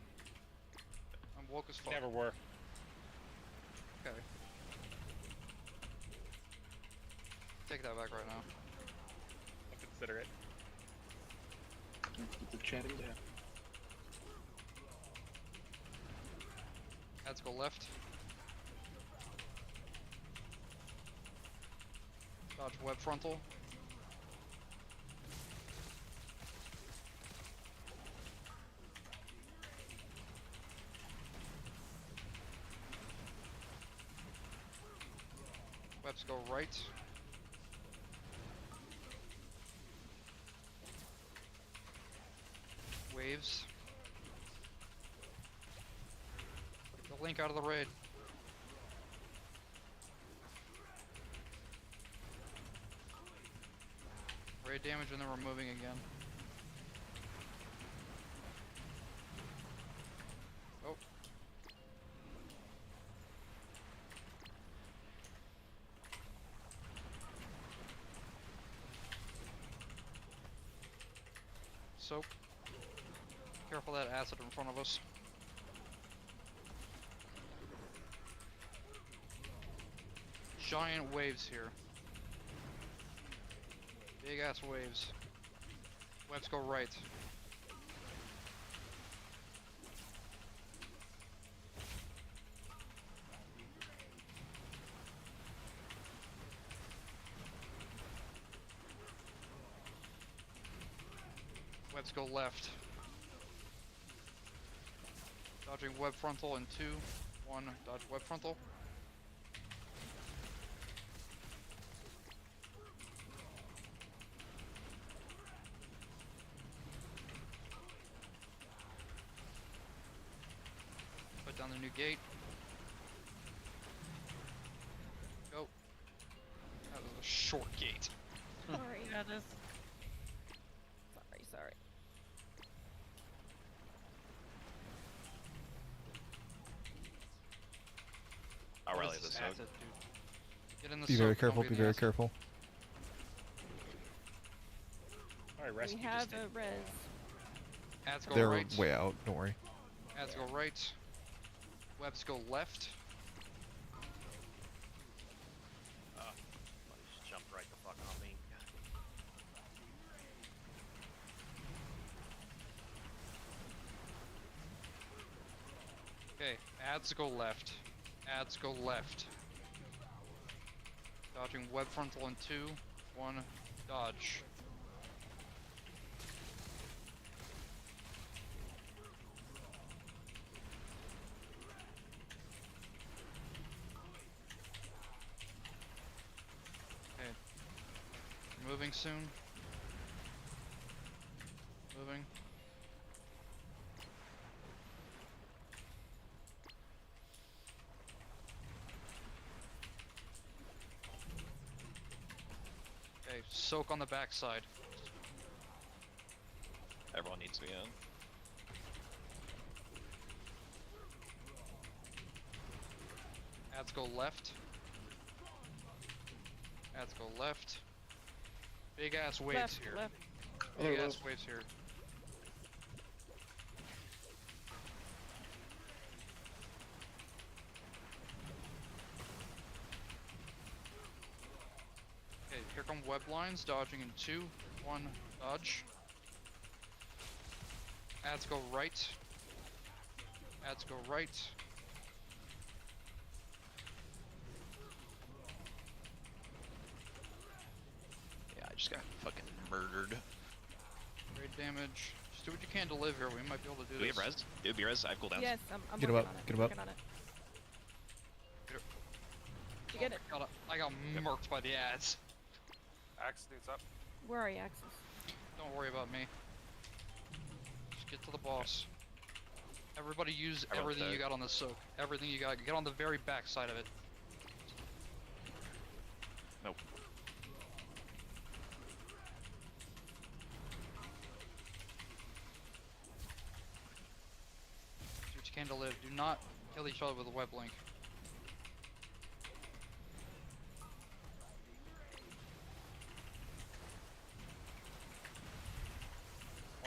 I'm woke as fuck. Never were. Okay. Take that back right now. I'll consider it. Keep the chatting down. Let's go left. Dodge web frontal. Webs go right. Waves. Get the link out of the raid. Raid damage and then we're moving again. Oh. Soap. Careful that acid in front of us. Giant waves here. Big ass waves. Webs go right. Webs go left. Dodging web frontal in 2, 1, dodge web frontal. Put down the new gate. Go. That was a short gate. Sorry. Yeah, this. Sorry. I'll rally this out. Get in the Be very soak, don't careful. be Be in the very acid. careful. Alright, rescue We have just did. a res. Ads go They're right. way out. Don't worry. Ads go right. Webs go left. Somebody just jumped right the fuck on me. Okay, ads go left. Ads go left. Dodging web frontal in 2, 1, dodge. Okay. Moving soon. Moving. Okay, soak on the backside. Everyone needs to be in. Ads go left. Ads go left. Big ass waves Left, here. left. Big Oh, ass waves here. Okay, here come web lines, dodging in 2, 1, dodge. Ads go right. Ads go right. Yeah, I just got fucking murdered. Raid damage. Just do what you can to live here. We might be able to do Do we this. have res? Do we have res? I have cooldowns. Yes, I'm Get him working up, on it. get him up. Working on it. Get her- Did you get it? I got murked by the ads. Axe dude's up. Where are you, Axis? Don't worry about me. Just get to the boss. Everybody use I wrote everything you that. got on the soak. Everything you got. Get on the very back side of it. Nope. Do what you can to live. Do not kill each other with a web link.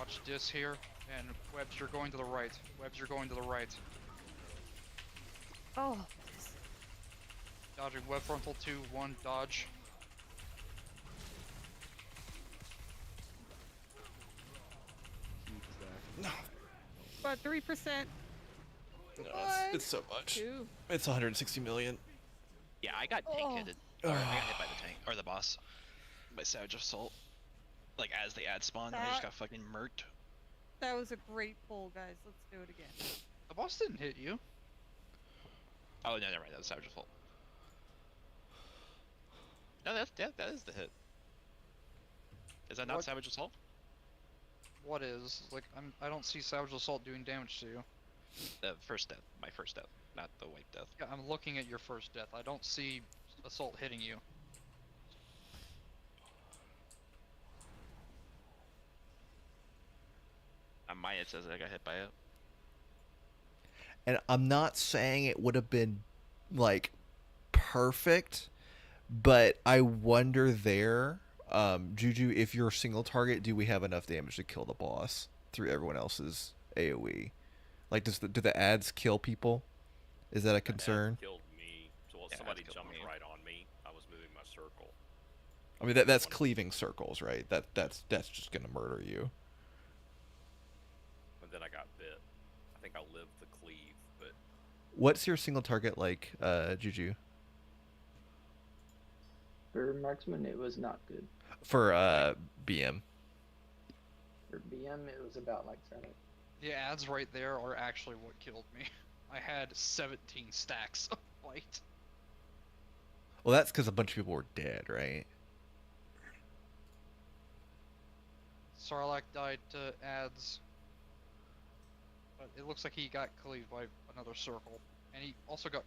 Watch this here, and webs, you're going to the right. Webs, you're going to the right. Oh. Dodging web frontal 2, 1, dodge. No. About 3%. No, it's so much. Two. It's 160 million. Yeah, I got tank hitted. Or I got hit by the tank or the boss by Savage Assault. Like as the ad spawned, I just got fucking murked. That was a great pull, guys. Let's do it again. The boss didn't hit you. Oh no, never mind. That was Savage Assault. No, that is the hit. Is that not Savage Assault? What is? Like, I don't see Savage Assault doing damage to you. The first death, my first death, not the wipe death. Yeah, I'm looking at your first death. I don't see Assault hitting you. On mine it says that I got hit by it. And I'm not saying it would have been like perfect, but I wonder there, Juju, if you're a single target, do we have enough damage to kill the boss through everyone else's AoE? Like, do the ads kill people? Is that a concern? Ad killed me. So somebody jumped right on me. I was moving my circle. I mean, that's cleaving circles, right? That's just gonna murder you. And then I got bit. I think I lived the cleave, but What's your single target like, Juju? For marksman, it was not good. For BM. For BM, it was about like 7. The ads right there are actually what killed me. I had 17 stacks of white. Well, that's because a bunch of people were dead, right? Sarlacc died to ads. But it looks like he got cleaved by another circle. And he also got...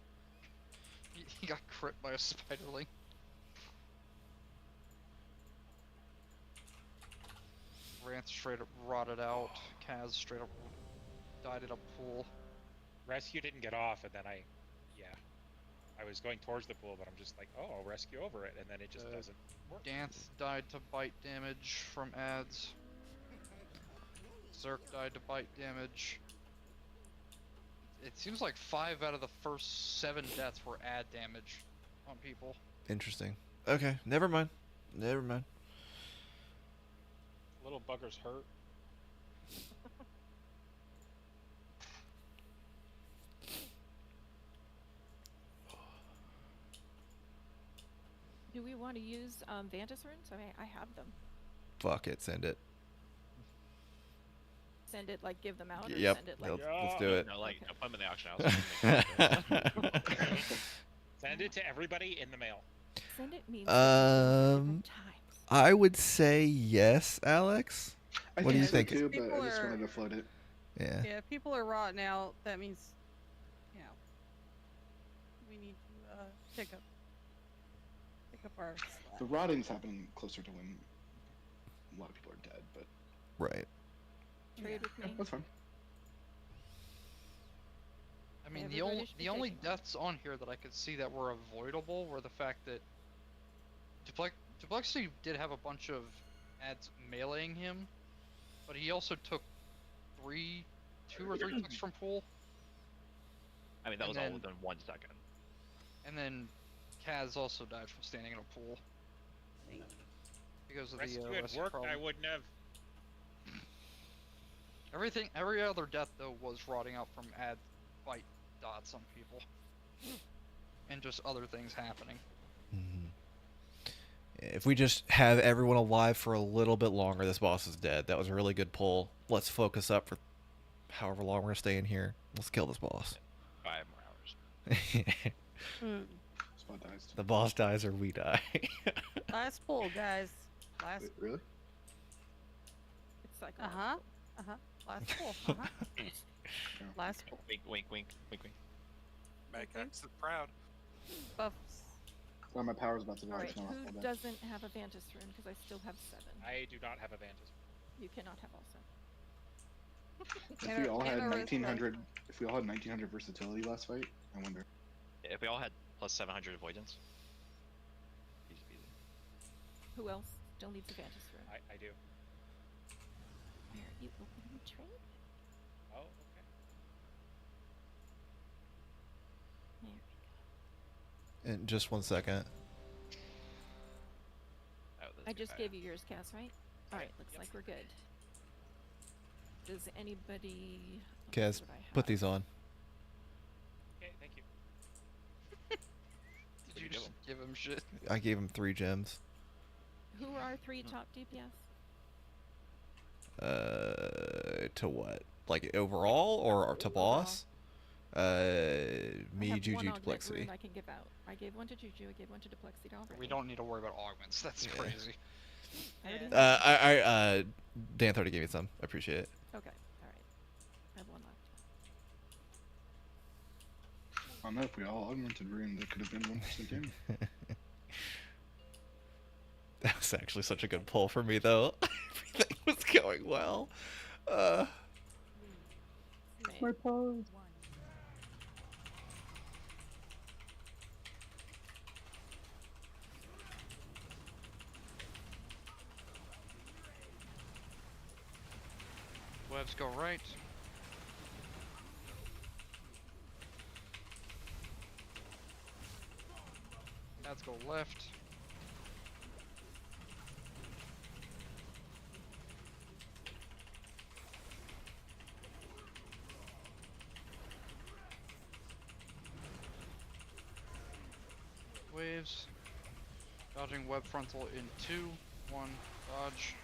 He got crit by a spiderling. Rance straight up rotted out. Kaz straight up died in a pool. Rescue didn't get off, and then I was going towards the pool, but I'm just like, oh, I'll rescue over it, and then it just doesn't work. Danth died to bite damage from ads. Zerk died to bite damage. It seems like 5 out of the first 7 deaths were ad damage on people. Interesting. Okay, never mind. Never mind. Little buggers hurt. Do we want to use Vantis runes? I mean, I have them. Fuck it, send it. Send it, like, give them out? Or Yep, send it, like... let's do it. No, like, no, put them in the auction house. Send it to everybody in the mail. Send it means I would say yes, Alex. What do you think? Too, but I just wanted to float it. Yeah. Yeah, if people are rotting out, that means, you know, we need to pick up our slack. The rotting's happening closer to when a lot of people are dead, but... Right. Trade with me. That's fine. I mean, Everybody should be the only taking deaths on here that I could see that were avoidable were the fact that Duplexity did have a bunch of ads meleeing him, but he also took 2 or 3 clicks from pool. I mean, that was all within 1 second. And then Kaz also died from standing in a pool. Because of Rescue the had worked, I wouldn't have. Every other death though was rotting out from ad bite dots on people, and just other things happening. If we just have everyone alive for a little bit longer, this boss is dead. That was a really good pull. Let's focus up for however long we're gonna stay in here. Let's kill this boss. 5 more hours. The boss dies or we die. Last pull, guys. Last. Wait, really? It's like Last pull. Last pull. Wink, wink, wink, wink, wink. Make exit proud. Buffs. Well, my power's about to die. Alright, so I'll who fall back. doesn't have a Vantis rune? Because I still have 7. I do not have a Vantis. You cannot have also. If we all had 1900, if we all had 1900 versatility last fight, I wonder. If we all had plus 700 avoidance. Easy peasy. Who else still needs a Vantis rune? I do. Where? Open trade? Oh, okay. There we go. In just 1 second. I just gave you yours, Cass, right? Alright, looks like we're good. Does anybody... Kaz, put these on. Okay, thank you. Did you just give him shit? I gave him 3 gems. Who are our 3 top DPS? To what? Like overall or to boss? Me, Juju, Duplexity. I can give out. I gave one to Juju. I gave one to Duplexity already. We don't need to worry about augments. That's crazy. Dan 30 gave me some. I appreciate it. Okay, alright. I have one left. I don't know if we all augmented Rune, that could have been 1% damage. That was actually such a good pull for me, though. Everything was going well. My pose. Webs go right. Ads go left. Waves. Dodging web frontal in 2, 1, dodge.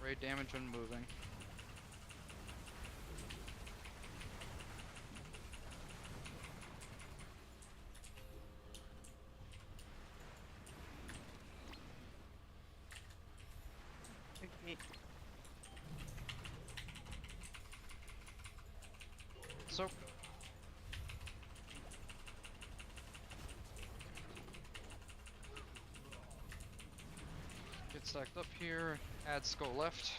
Raid damage when moving. Okay. So. Get stacked up here. Ads go left.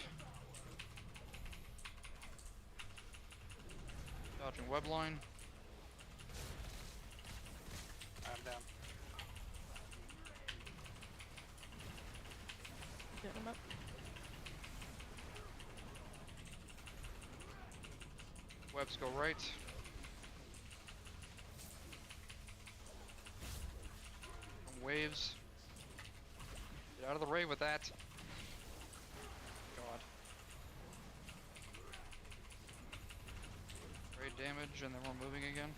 Dodging web line. I'm down. Get him up. Webs go right. Waves. Get out of the raid with that. God. Raid damage, and then we're moving again.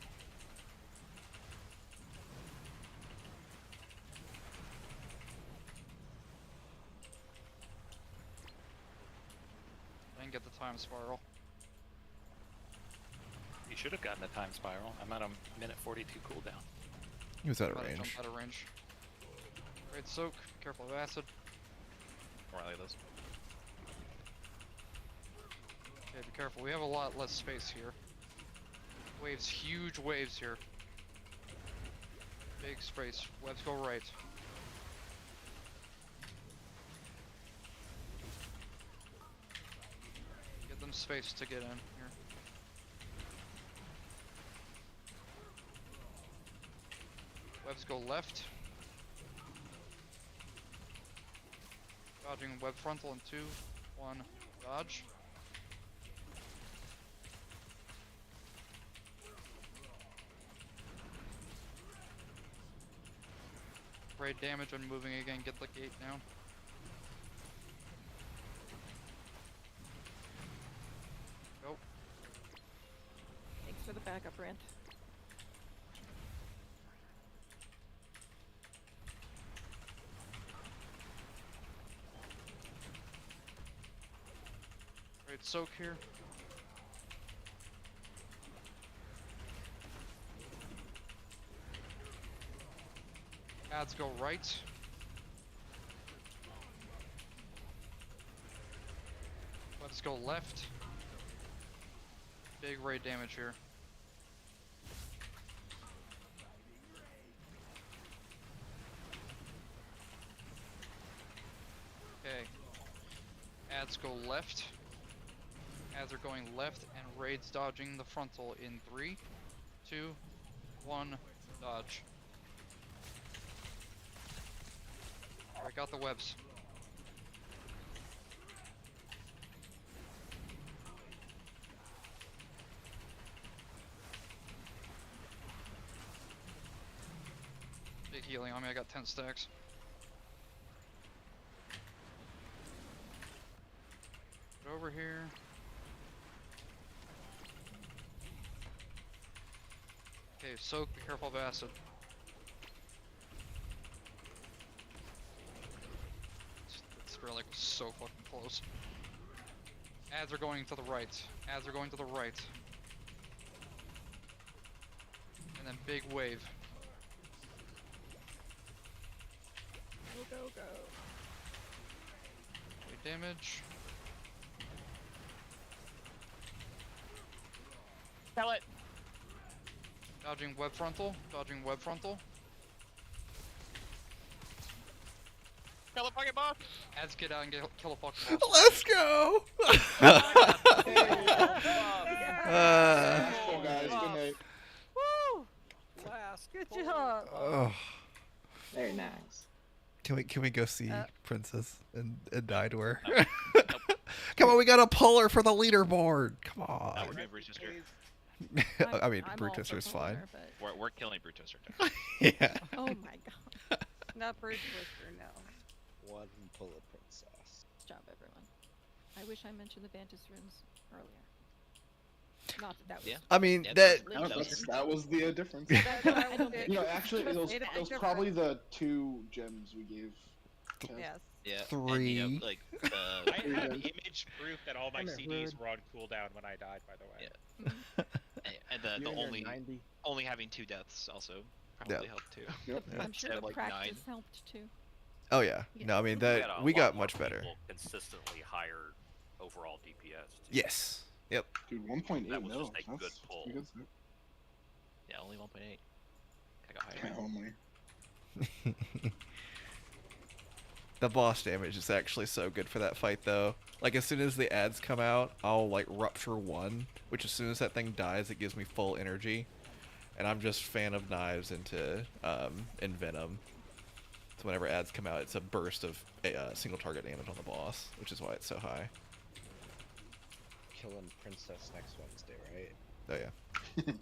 And get the time spiral. You should have gotten a time spiral. I'm at a minute 42 cooldown. He was out of Might have range. jumped out of range. Raid soak. Careful of acid. Riley those. Okay, be careful. We have a lot less space here. Waves, huge waves here. Big space. Webs go right. Get them space to get in here. Webs go left. Dodging web frontal in 2, 1, dodge. Raid damage when moving again, get the gate down. Go. Thanks for the backup, Rand. Raid soak here. Ads go right. Let's go left. Big raid damage here. Okay. Ads go left. Ads are going left, and raids dodging the frontal in 3, 2, 1, Dodge. Break out the webs. Big healing on me, I got 10 stacks. Get over here. Okay, soak, be careful of acid. This relic was so fucking close. Ads are going to the right. Ads are going to the right. And then big wave. Go, go, go. Big damage. Kill it. Dodging web frontal. Dodging web frontal. Kill a fucking boss. Ads get out and kill a fucking boss. Let's go! Cool, guys. Good night. Woo! Last. Good job. Oh. Very nice. Can we go see Princess and die to her? Come on, we gotta pull her for the leaderboard. Come on. No, we're doing Brutus Sister. I mean, I'm Brutus all is for fine. her, but- We're killing Brutus Sister. Yeah. Oh my god. Not Bruce Twister, no. One pull a princess. Good job, everyone. I wish I mentioned the Bantus runes earlier. Not that was. Yeah. I mean, Yeah, that. That was the difference. I don't think You know, actually, it was Different. probably the 2 gems we gave. Kev. Yes. Yeah. Three. And, you know, like, I have image proof that all my CDs were on cooldown when I died, by the way. Yeah. And the You're in your only 90. only having 2 deaths also probably helped too. Yep. I'm sure Instead the of, like, practice 9. helped too. Oh yeah. No, I mean that we got much better. Consistently higher overall DPS. Too. Yes. Yep. Dude, 1.8 That was mil. just a good That's pull. pretty good stuff. Yeah, only 1.8. I got higher. Only. The boss damage is actually so good for that fight though. Like as soon as the ads come out, I'll like rupture 1, which as soon as that thing dies, it gives me full energy. And I'm just fan of knives into in Venom. So whenever ads come out, it's a burst of single target damage on the boss, which is why it's so high. Killing Princess next Wednesday, right? Oh yeah.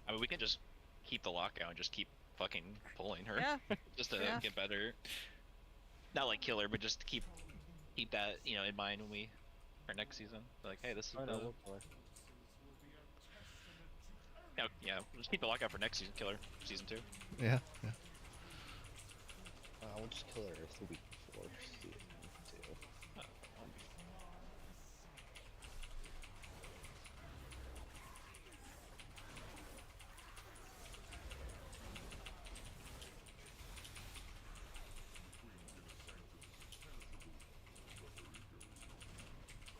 I mean, we can just keep the lockout and just keep fucking pulling her. Yeah. Just to Yeah. get better. Not like kill her, but just to keep that, you know, in mind when we for next season. Like, hey, this is the yeah, we'll just keep the lockout for next season, killer season 2. Yeah. Yeah. We'll just kill her the week before season 2.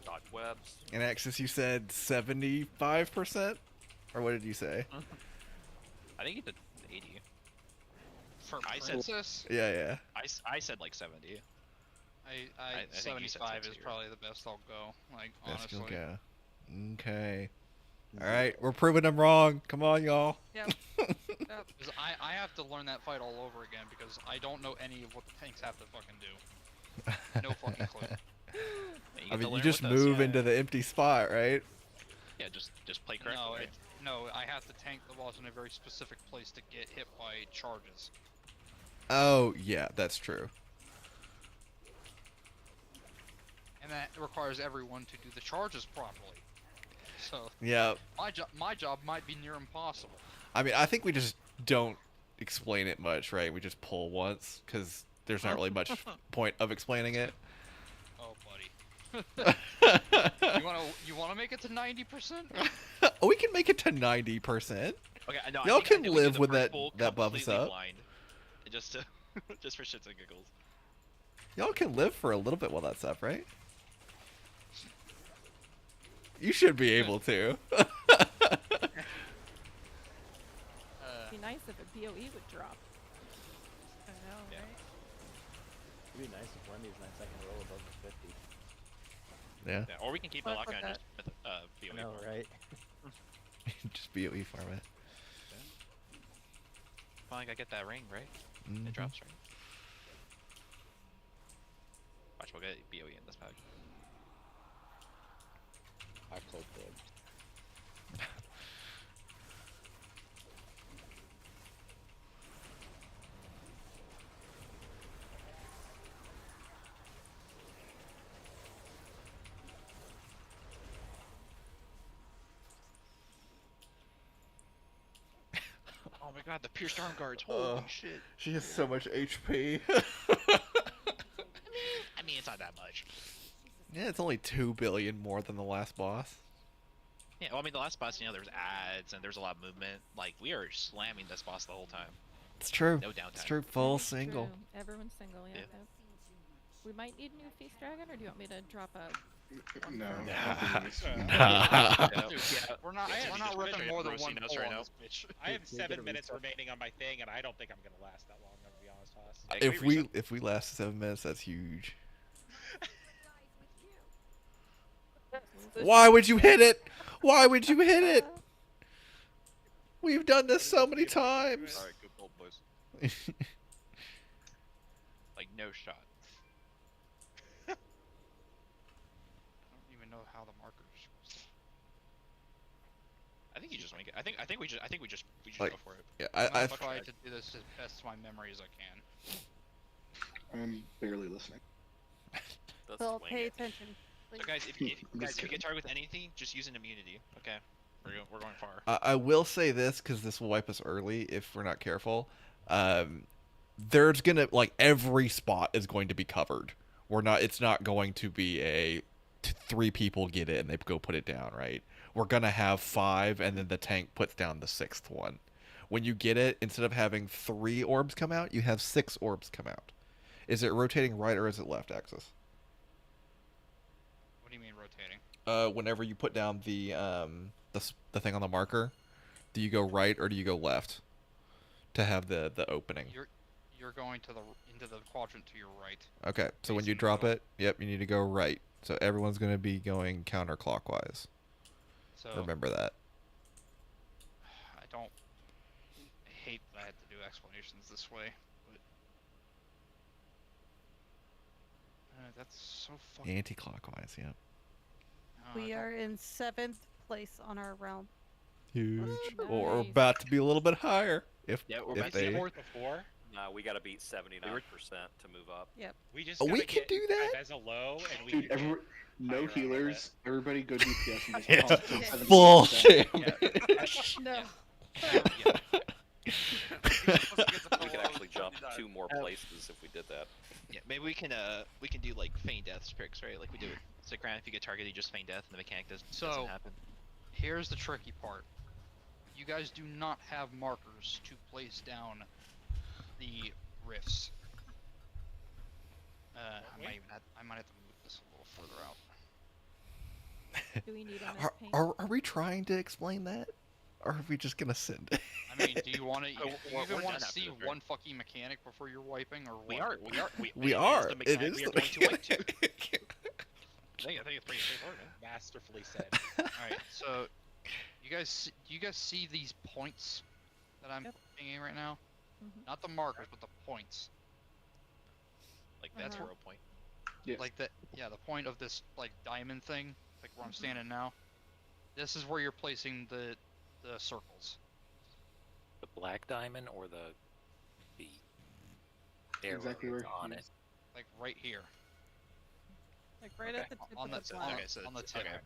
Dodge webs. And Axis, you said 75%, or what did you say? I think he did 80. For I said princess? Yeah, yeah. I said like 70. I think you said 75 is 60 or- probably the best I'll go. Like, Best honestly. you'll go. Okay. All right, we're proving them wrong. Come on, y'all. Yep. Yep. 'Cause I have to learn that fight all over again because I don't know any of what the tanks have to fucking do. No fucking clue. I mean, you just move into the empty spot, right? Yeah, just play correctly. No, right? no, I have to tank the boss in a very specific place to get hit by charges. Oh, yeah, that's true. And that requires everyone to do the charges properly. So Yeah. my job might be near impossible. I mean, I think we just don't explain it much, right? We just pull once, because there's not really much point of explaining it. Oh, buddy. you wanna make it to 90%? We can make it to 90%. Okay, no, Y'all I can think we live do the when first pull that buffs completely up. Blind, just to, just for shits and giggles. Y'all can live for a little bit while that's up, right? You should be able to. It'd be nice if a BOE would drop. I know, Yeah. right? It'd be nice if one of these nights I can roll above the 50. Yeah. Yeah, or we can keep the Fuck lockout with and just BOE. I know, right? Just BOE farm it. finally gotta get that ring, right? Mhm. It drops, right? Watch, we'll get BOE in this pack. I cold blood. Oh my god, the pierced arm guards! Holy shit! She has so much HP. I mean, it's not that much. Yeah, it's only 2 billion more than the last boss. Yeah, well, I mean, the last boss, you know, there was ads and there's a lot of movement. Like, we are slamming this boss the whole time. It's true. No downtime. It's true. Full It's single. true. Everyone's single, yeah. Yeah. Yep. We might need a new Feast Dragon, or do you want me to drop a... No. We're not ripping more than one pull on this bitch. I have 7 minutes remaining on my thing, and I don't think I'm gonna last that long. I'm gonna be honest, Haas. If we last 7 minutes, that's huge. Why would you hit it? Why would you hit it? We've done this so many times. Alright, good pull, boys. Like, no shot. I don't even know how the markers. I think you just make it. I think we just Like, go for it. Yeah, I'm I gonna try to do this as best to my memory as I can. I'm barely listening. Well, pay attention. So guys, if you get targeted with anything, just use an immunity. Okay, we're going far. I will say this because this will wipe us early if we're not careful. There's gonna every spot is going to be covered. It's not going to be a 3 people get it and they go put it down, right? We're gonna have 5 and then the tank puts down the 6th one. When you get it, instead of having 3 orbs come out, you have 6 orbs come out. Is it rotating right or is it left axis? What do you mean rotating? Whenever you put down the thing on the marker, do you go right or do you go left to have the opening? You're going to into the quadrant to your right. Okay, so when you drop it, yep, you need to go right. So everyone's going to be going counterclockwise. So Remember that. I hate that I had to do explanations this way, but that's so fucking Anti-clockwise, yeah. We are in 7th place on our realm. Huge. Oh, Or nice. about to be a little bit higher if we're if they. before. No, we got to beat 79% to move up. Yep. We just We gotta can get do that? as a low, and we Dude, can get no higher healers. Everybody go DPS and just Yeah. pump till 70%. Full damage. No. We could actually jump 2 more places if we did that. Yeah, maybe we can do like feign death tricks, right? Like we do it. Stick around. If you get targeted, you just feign death, and the mechanic doesn't happen. Here's the tricky part. You guys do not have markers to place down the rifts. I might have to move this a little further out. Do we need MS paint? Are we trying to explain that? Or are we just going to send it? I mean, do you want to? Oh, You we're even want done to after see this, right? one fucking mechanic before you're wiping, or what? We are. We are. It It is is the the mechanic we are going to wipe to. I think it's pretty straightforward, man. masterfully said. Alright, so do you guys see these points that I'm thinking right now? Mhm. Not the markers, but the points. Like that's Uh-huh. hero point. Yeah. Like the point of this like diamond thing, like where I'm standing now. This is where you're placing the circles. The black diamond or the arrow Exactly where on he it. is. Like right here. Like right at the tip On of the the block. Okay, so on the tip. okay.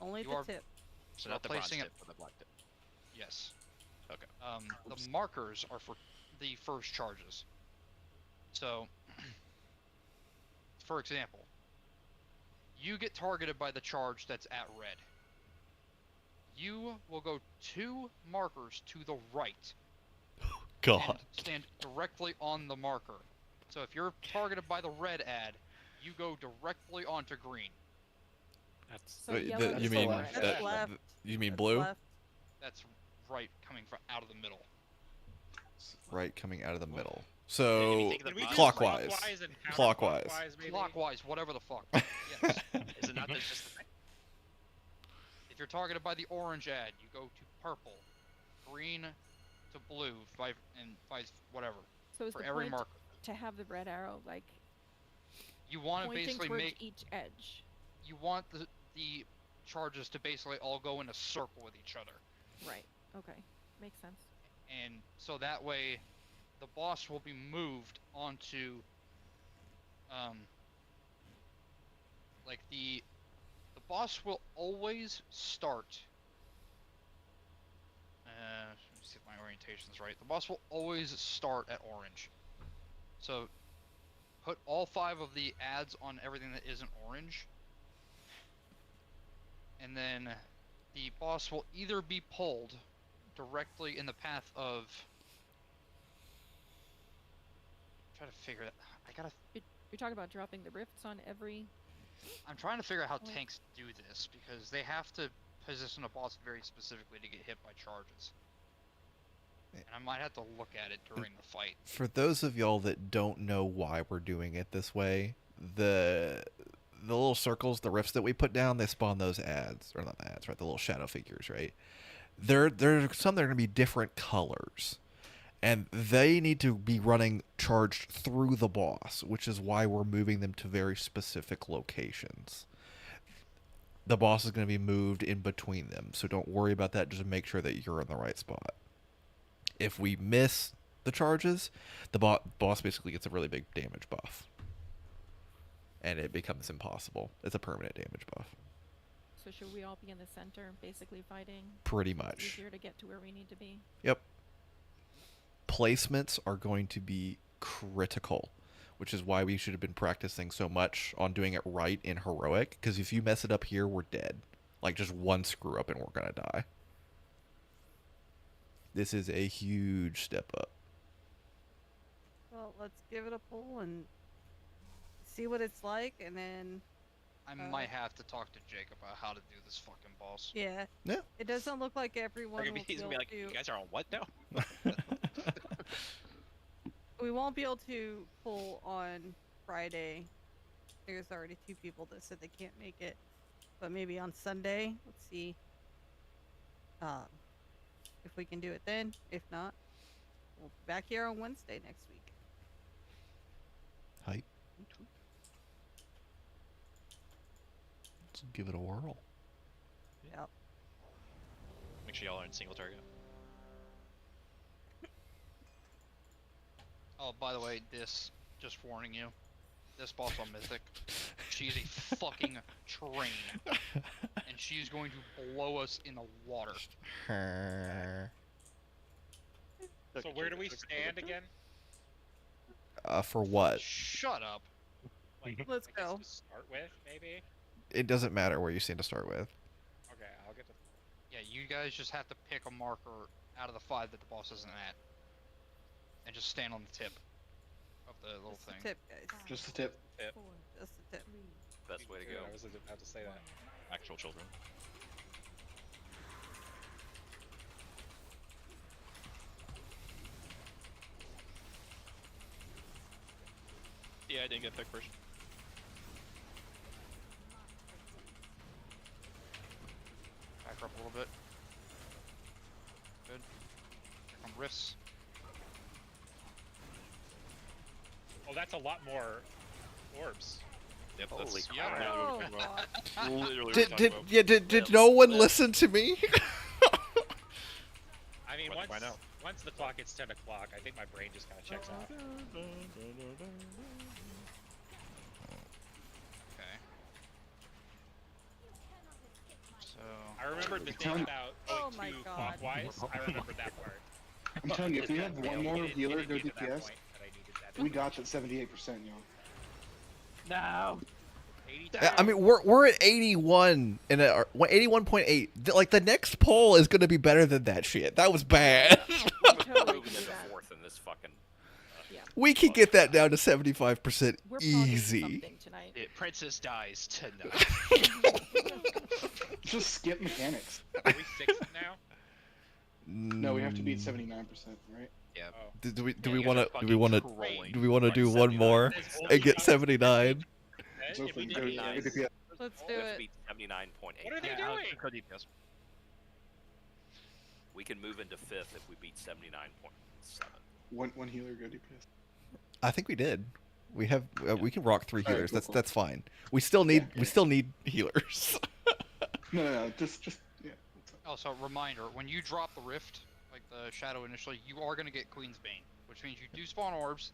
Only You the are- tip. So We're not the bronze placing it- tip, but the black tip. Yes. Okay. The markers are for the first charges. So, for example, you get targeted by the charge that's at red. You will go 2 markers to the right God. and stand directly on the marker. So if you're targeted by the red ad, you go directly onto green. That's So Wait, yellow you is mean left. That's left. you mean That's blue? left. That's right coming from out of the middle. Right, coming out of the middle. Yeah, So you think the Can we do clockwise. and Clockwise. counterclockwise, maybe? Clockwise, whatever the fuck. Yes. Is it not that just the If you're targeted by the orange ad, you go to purple. Green, to blue, and vice whatever. So is for the every point marker. to have the red arrow like You want to pointing basically towards make. each edge? You want the charges to basically all go in a circle with each other. Right. Okay. Makes sense. And so that way, the boss will be moved onto, like the boss will always start. Let me see if my orientation's right. The boss will always start at orange. So, put all 5 of the ads on everything that isn't orange. And then the boss will either be pulled directly in the path of. Try to figure that. You're talking about dropping the rifts on every. I'm trying to figure out how Oh. tanks do this because they have to position a boss very specifically to get hit by charges. And I might have to look at it during the fight. For those of y'all that don't know why we're doing it this way, the little circles, the rifts that we put down, they spawn those ads, or not ads, right? The little shadow figures, right? There's some that are going to be different colors, and they need to be running charged through the boss, which is why we're moving them to very specific locations. The boss is going to be moved in between them, so don't worry about that. Just make sure that you're in the right spot. If we miss the charges, the boss basically gets a really big damage buff. And it becomes impossible. It's a permanent damage buff. So should we all be in the center, basically fighting? Pretty It's much. easier to get to where we need to be. Yep. Placements are going to be critical, which is why we should have been practicing so much on doing it right in Heroic, because if you mess it up here, we're dead. Like, just one screw up and we're going to die. This is a huge step up. Well, let's give it a pull and see what it's like, and then. I might have to talk to Jake about how to do this fucking boss. Yeah. Yeah. It doesn't look like everyone will be He's able gonna be like, to. you guys are on what now? We won't be able to pull on Friday. There's already 2 people that said they can't make it, but maybe on Sunday. Let's see. If we can do it then. If not, we'll be back here on Wednesday next week. Hype. Let's give it a whirl. Yep. Make sure y'all are in single target. Oh, by the way, just warning you, this boss on Mythic, she's a fucking train. And she's going to blow us in the water. So where do we stand again? For what? Shut up. Like, Let's I guess go. to start with, maybe? It doesn't matter where you stand to start with. Okay, I'll get to... Yeah, you guys just have to pick a marker out of the 5 that the boss isn't at. And just stand on the tip of the little Just the thing. tip, guys. Just the tip. Tip. Just the tip. Best way to go. I was about to say that. Actual children. Yeah, I didn't get picked first. Back her up a little bit. Good. Here come rifts. Oh, that's a lot more orbs. Yep, Holy yeah, crap. now we're talking about. Literally Did no one listen to me? I mean, Let's find out. once the clock hits 10 o'clock, I think my brain just kind of checks out. Okay. So. I remembered the Tell thing me- about Oh going my too God. clockwise. I remembered that part. I'm telling you, if we have one more healer It go didn't get to that DPS, point that I needed that. we got you at 78%, y'all. No. 82. I mean, we're at 81 and 81.8. Like, the next poll is going to be better than that shit. That was bad. Totally Moving can do into that. 4th in this fucking... Yeah. We can get that down to 75% We're probably easy. something tonight. Princess dies tonight. Just skip mechanics. Are we 6th now? No, we have to beat 79%, right? Yeah. Oh. Do we you want guys to are do we want to fucking trolling. do we want to do one 79. more There's and only get one- 79? So If if we we did go, it, go DPS. Let's do We have to it. beat 79.8. What are they Yeah, doing? Alex, go DPS. We can move into 5th if we beat 79.7. One healer go DPS. I think we did. We have we can rock 3 All right, healers. cool, cool. That's fine. We still need healers. No, just yeah. Also, reminder: when you drop the rift, like the shadow initially, you are gonna get Queen's Bane, which means you do spawn orbs.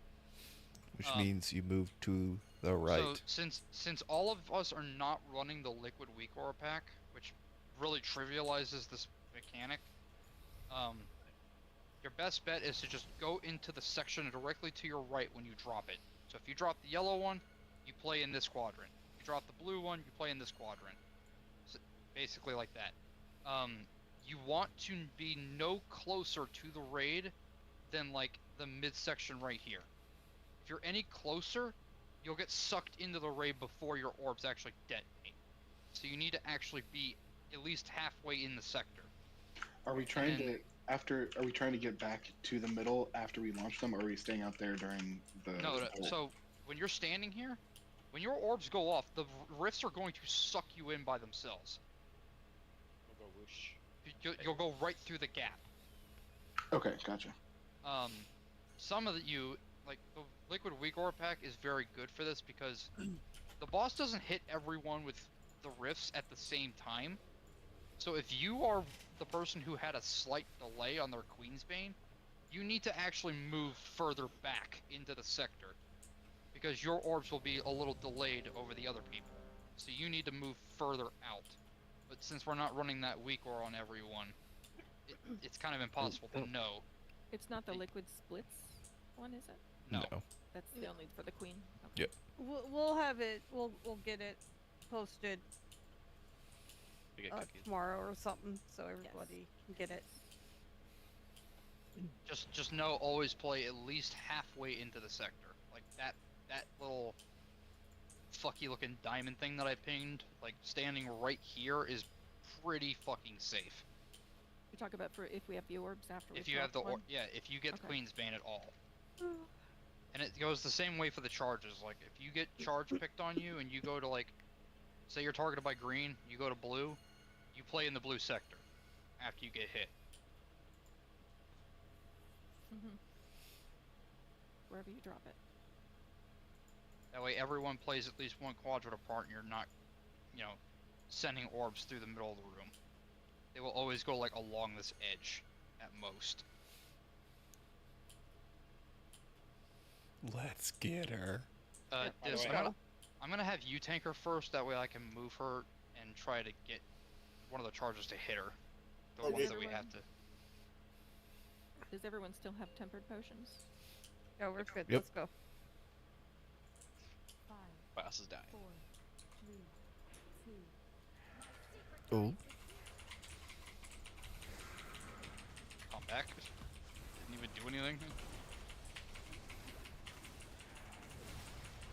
Which means you move to the right. So since all of us are not running the liquid weak aura pack, which really trivializes this mechanic, your best bet is to just go into the section directly to your right when you drop it. So if you drop the yellow one, you play in this quadrant. If you drop the blue one, you play in this quadrant. So basically like that. You want to be no closer to the raid than like the midsection right here. If you're any closer, you'll get sucked into the raid before your orbs actually detonate. So you need to actually be at least halfway in the sector. Are we trying to get back to the middle after we launch them, or are we staying out there during the? No. So when you're standing here, when your orbs go off, the rifts are going to suck you in by themselves. We'll go whoosh. You'll go right through the gap. Okay, gotcha. Some of you, like the liquid weak aura pack, is very good for this because the boss doesn't hit everyone with the rifts at the same time. So if you are the person who had a slight delay on their Queen's Bane, you need to actually move further back into the sector because your orbs will be a little delayed over the other people. So you need to move further out. But since we're not running that weak aura on everyone, it's kind of impossible to know. It's not the liquid splits one, is it? No. That's the only for the queen. Yep. We'll have it. We'll get it posted tomorrow or something, so everybody can get it. Just know, always play at least halfway into the sector. Like that little fucky looking diamond thing that I pinged, like standing right here is pretty fucking safe. You talk about for if we have the orbs after. If you have the if you get the Queen's Bane at all. And it goes the same way for the charges. Like if you get charge picked on you and you go to like, say you're targeted by green, you go to blue, you play in the blue sector after you get hit. Wherever you drop it. That way everyone plays at least one quadrant apart and you're not, sending orbs through the middle of the room. They will always go like along this edge at most. Let's get her. I'm gonna have you tank her first, that way I can move her and try to get one of the charges to hit her. The ones that we have to. Does everyone still have tempered potions? Yeah, we're good. Yep. Let's go. Boss is dying. 4, 3, 2. Oh. Come back. Didn't even do anything.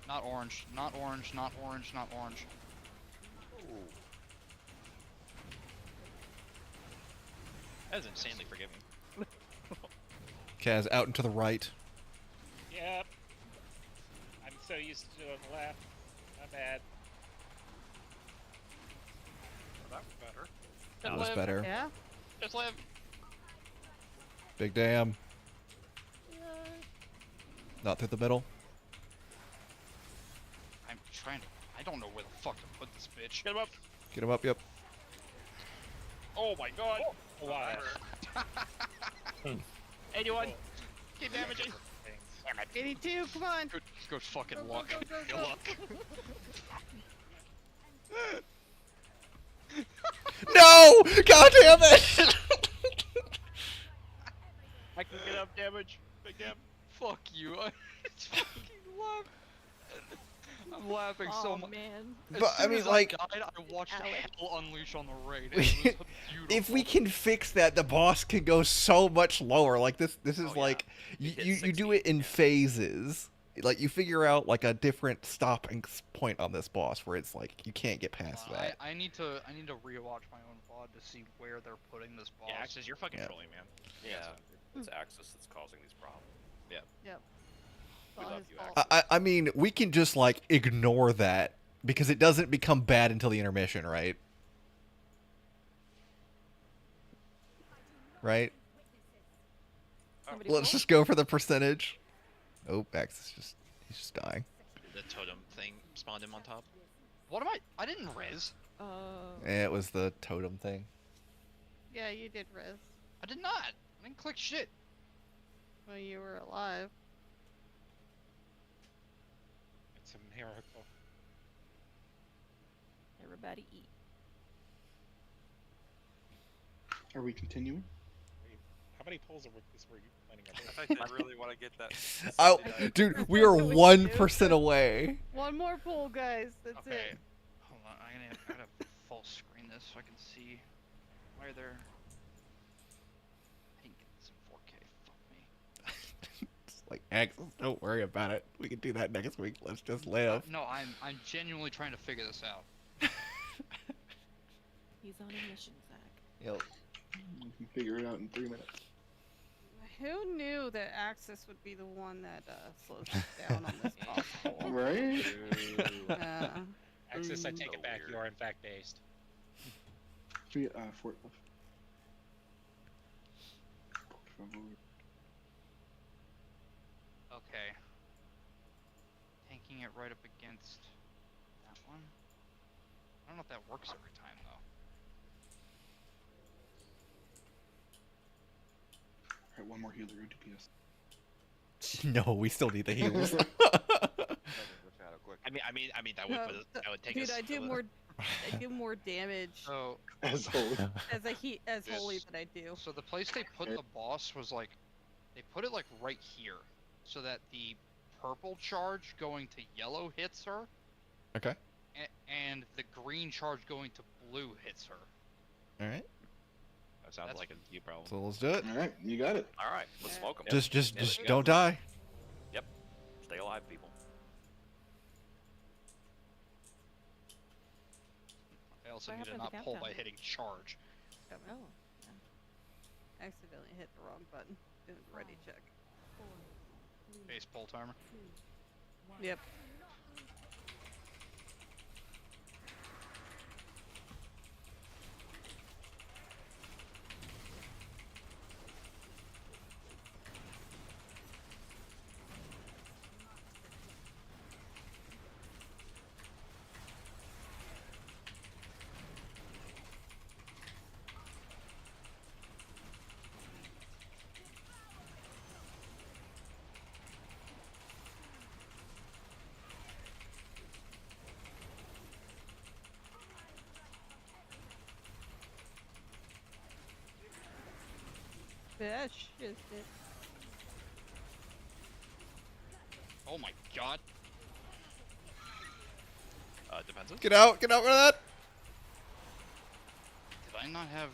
Not orange, not orange, not orange, not orange. That is insanely forgiving. Kaz, out and to the right. Yep. I'm so used to doing left. Not bad. Well, that was better. That was better. Yeah. Just live. Big damn. Not through the middle. I'm trying to. I don't know where the fuck to put this bitch. Get him up. Get him up, yep. Oh my god. Oh, wow. 81. Keep damaging. 82, come on. Good fucking luck. Good luck. No! God damn it! I can get up damage. Big damn. Fuck you. I just fucking laugh. I'm laughing so much. Man. But I mean, like, I watched hell unleash on the raid. if we can fix that, the boss can go so much lower. Like this is like you do it in phases. Like you figure out like a different stopping point on this boss where it's like you can't get past that. I need to rewatch my own VOD to see where they're putting this boss. Yeah, Axis, you're fucking trolling, man. Yeah, it's Axis that's causing these problems. Yeah. Yep. We love you, Axis. I mean, we can just like ignore that because it doesn't become bad until the intermission, right? right? Somebody Let's pull? just go for the percentage. Oh, Max is he's just dying. The totem thing spawned him on top. What am I didn't res. It was the totem thing. Yeah, you did res. I did not. I didn't click shit. Well, you were alive. It's a miracle. Everybody eat. Are we continuing? How many polls were you planning on? I think they really want to get that. Oh, dude, we are 1% away. One more pool, guys. That's Okay. it. Hold on, I gotta full screen this so I can see why they're. I didn't get this in 4K. Fuck me. It's like, Axel, don't worry about it. We can do that next week. Let's just live. No, I'm genuinely trying to figure this out. He's on a mission, Zach. Yep. We can figure it out in 3 minutes. Who knew that Axis would be the one that slows us down on this possible? Right? Axis, I take it back. You are in fact dazed. Fort left. Okay. Tanking it right up against that one. I don't know if that works every time though. Alright, one more healer, go DPS. No, we still need the heals. I mean that would take us. Dude, I do more damage So as holy. as holy that I do. So the place they put the boss was like, they put it like right here, so that the purple charge going to yellow hits her, Okay. and the green charge going to blue hits her. All right. That sounds like a you problem. So let's do it. Alright, you got it. All right, let's smoke them. Just don't die. Yep. Stay alive, people. I also What need to happened not to pull Capcom? by hitting charge. Oh. Yeah. Accidentally hit the wrong button. Doing the ready check. Base pull timer. Yep. That's just it. Oh my god. Defensive. Get out of that. Did I not have?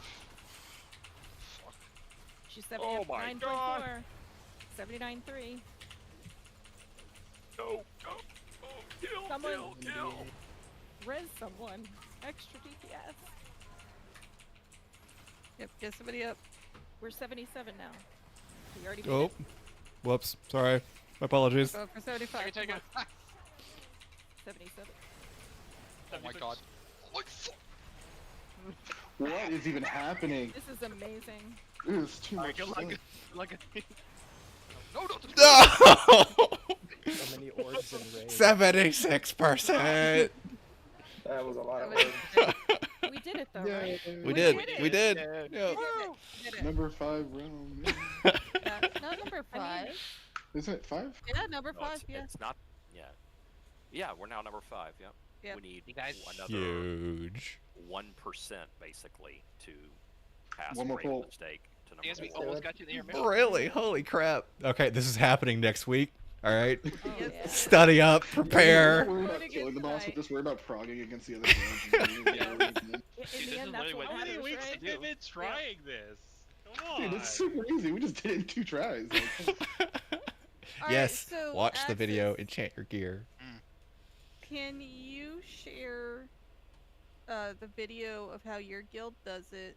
Fuck. She's Oh my 79.4. God. 79.3. Go. Oh, kill, Someone kill. res someone. Extra DPS. Yep, get somebody up. We're 77 now. We already beat Oh. it. Whoops. Sorry. My apologies. Go for 75. Take it. 77. Oh my god. Oh my fuck. What is even happening? This is amazing. This is too much. Good luck. stuff. Good luck. No. So many orbs and rays. 76%. That was a lot of Somebody- work. We did it though, Yeah. right? We did. did We it. did. Yeah. Yeah. Did it. Number 5 round. Not number 5. Isn't it 5? Yeah, number No, 5. Yeah. It's not. Yeah. Yeah, we're now number 5. Yep. Yep. We need You guys- another Huge. 1% basically to pass One more rate poll. mistake to You guys, number we 4. almost got you there, Really? Holy crap. Okay, this is happening next week. All right. Oh, yeah. Study up. Prepare. Don't worry about Pretty killing good the boss, tonight. but just worry about progging against the other players. In this the is end, that's literally what what- How many matters, weeks right? have you been trying this? Come on. Dude, it's super easy. We just did it in 2 tries. Like, All Yes. right, so Watch the video. Axis, Enchant your gear. Can you share the video of how your guild does it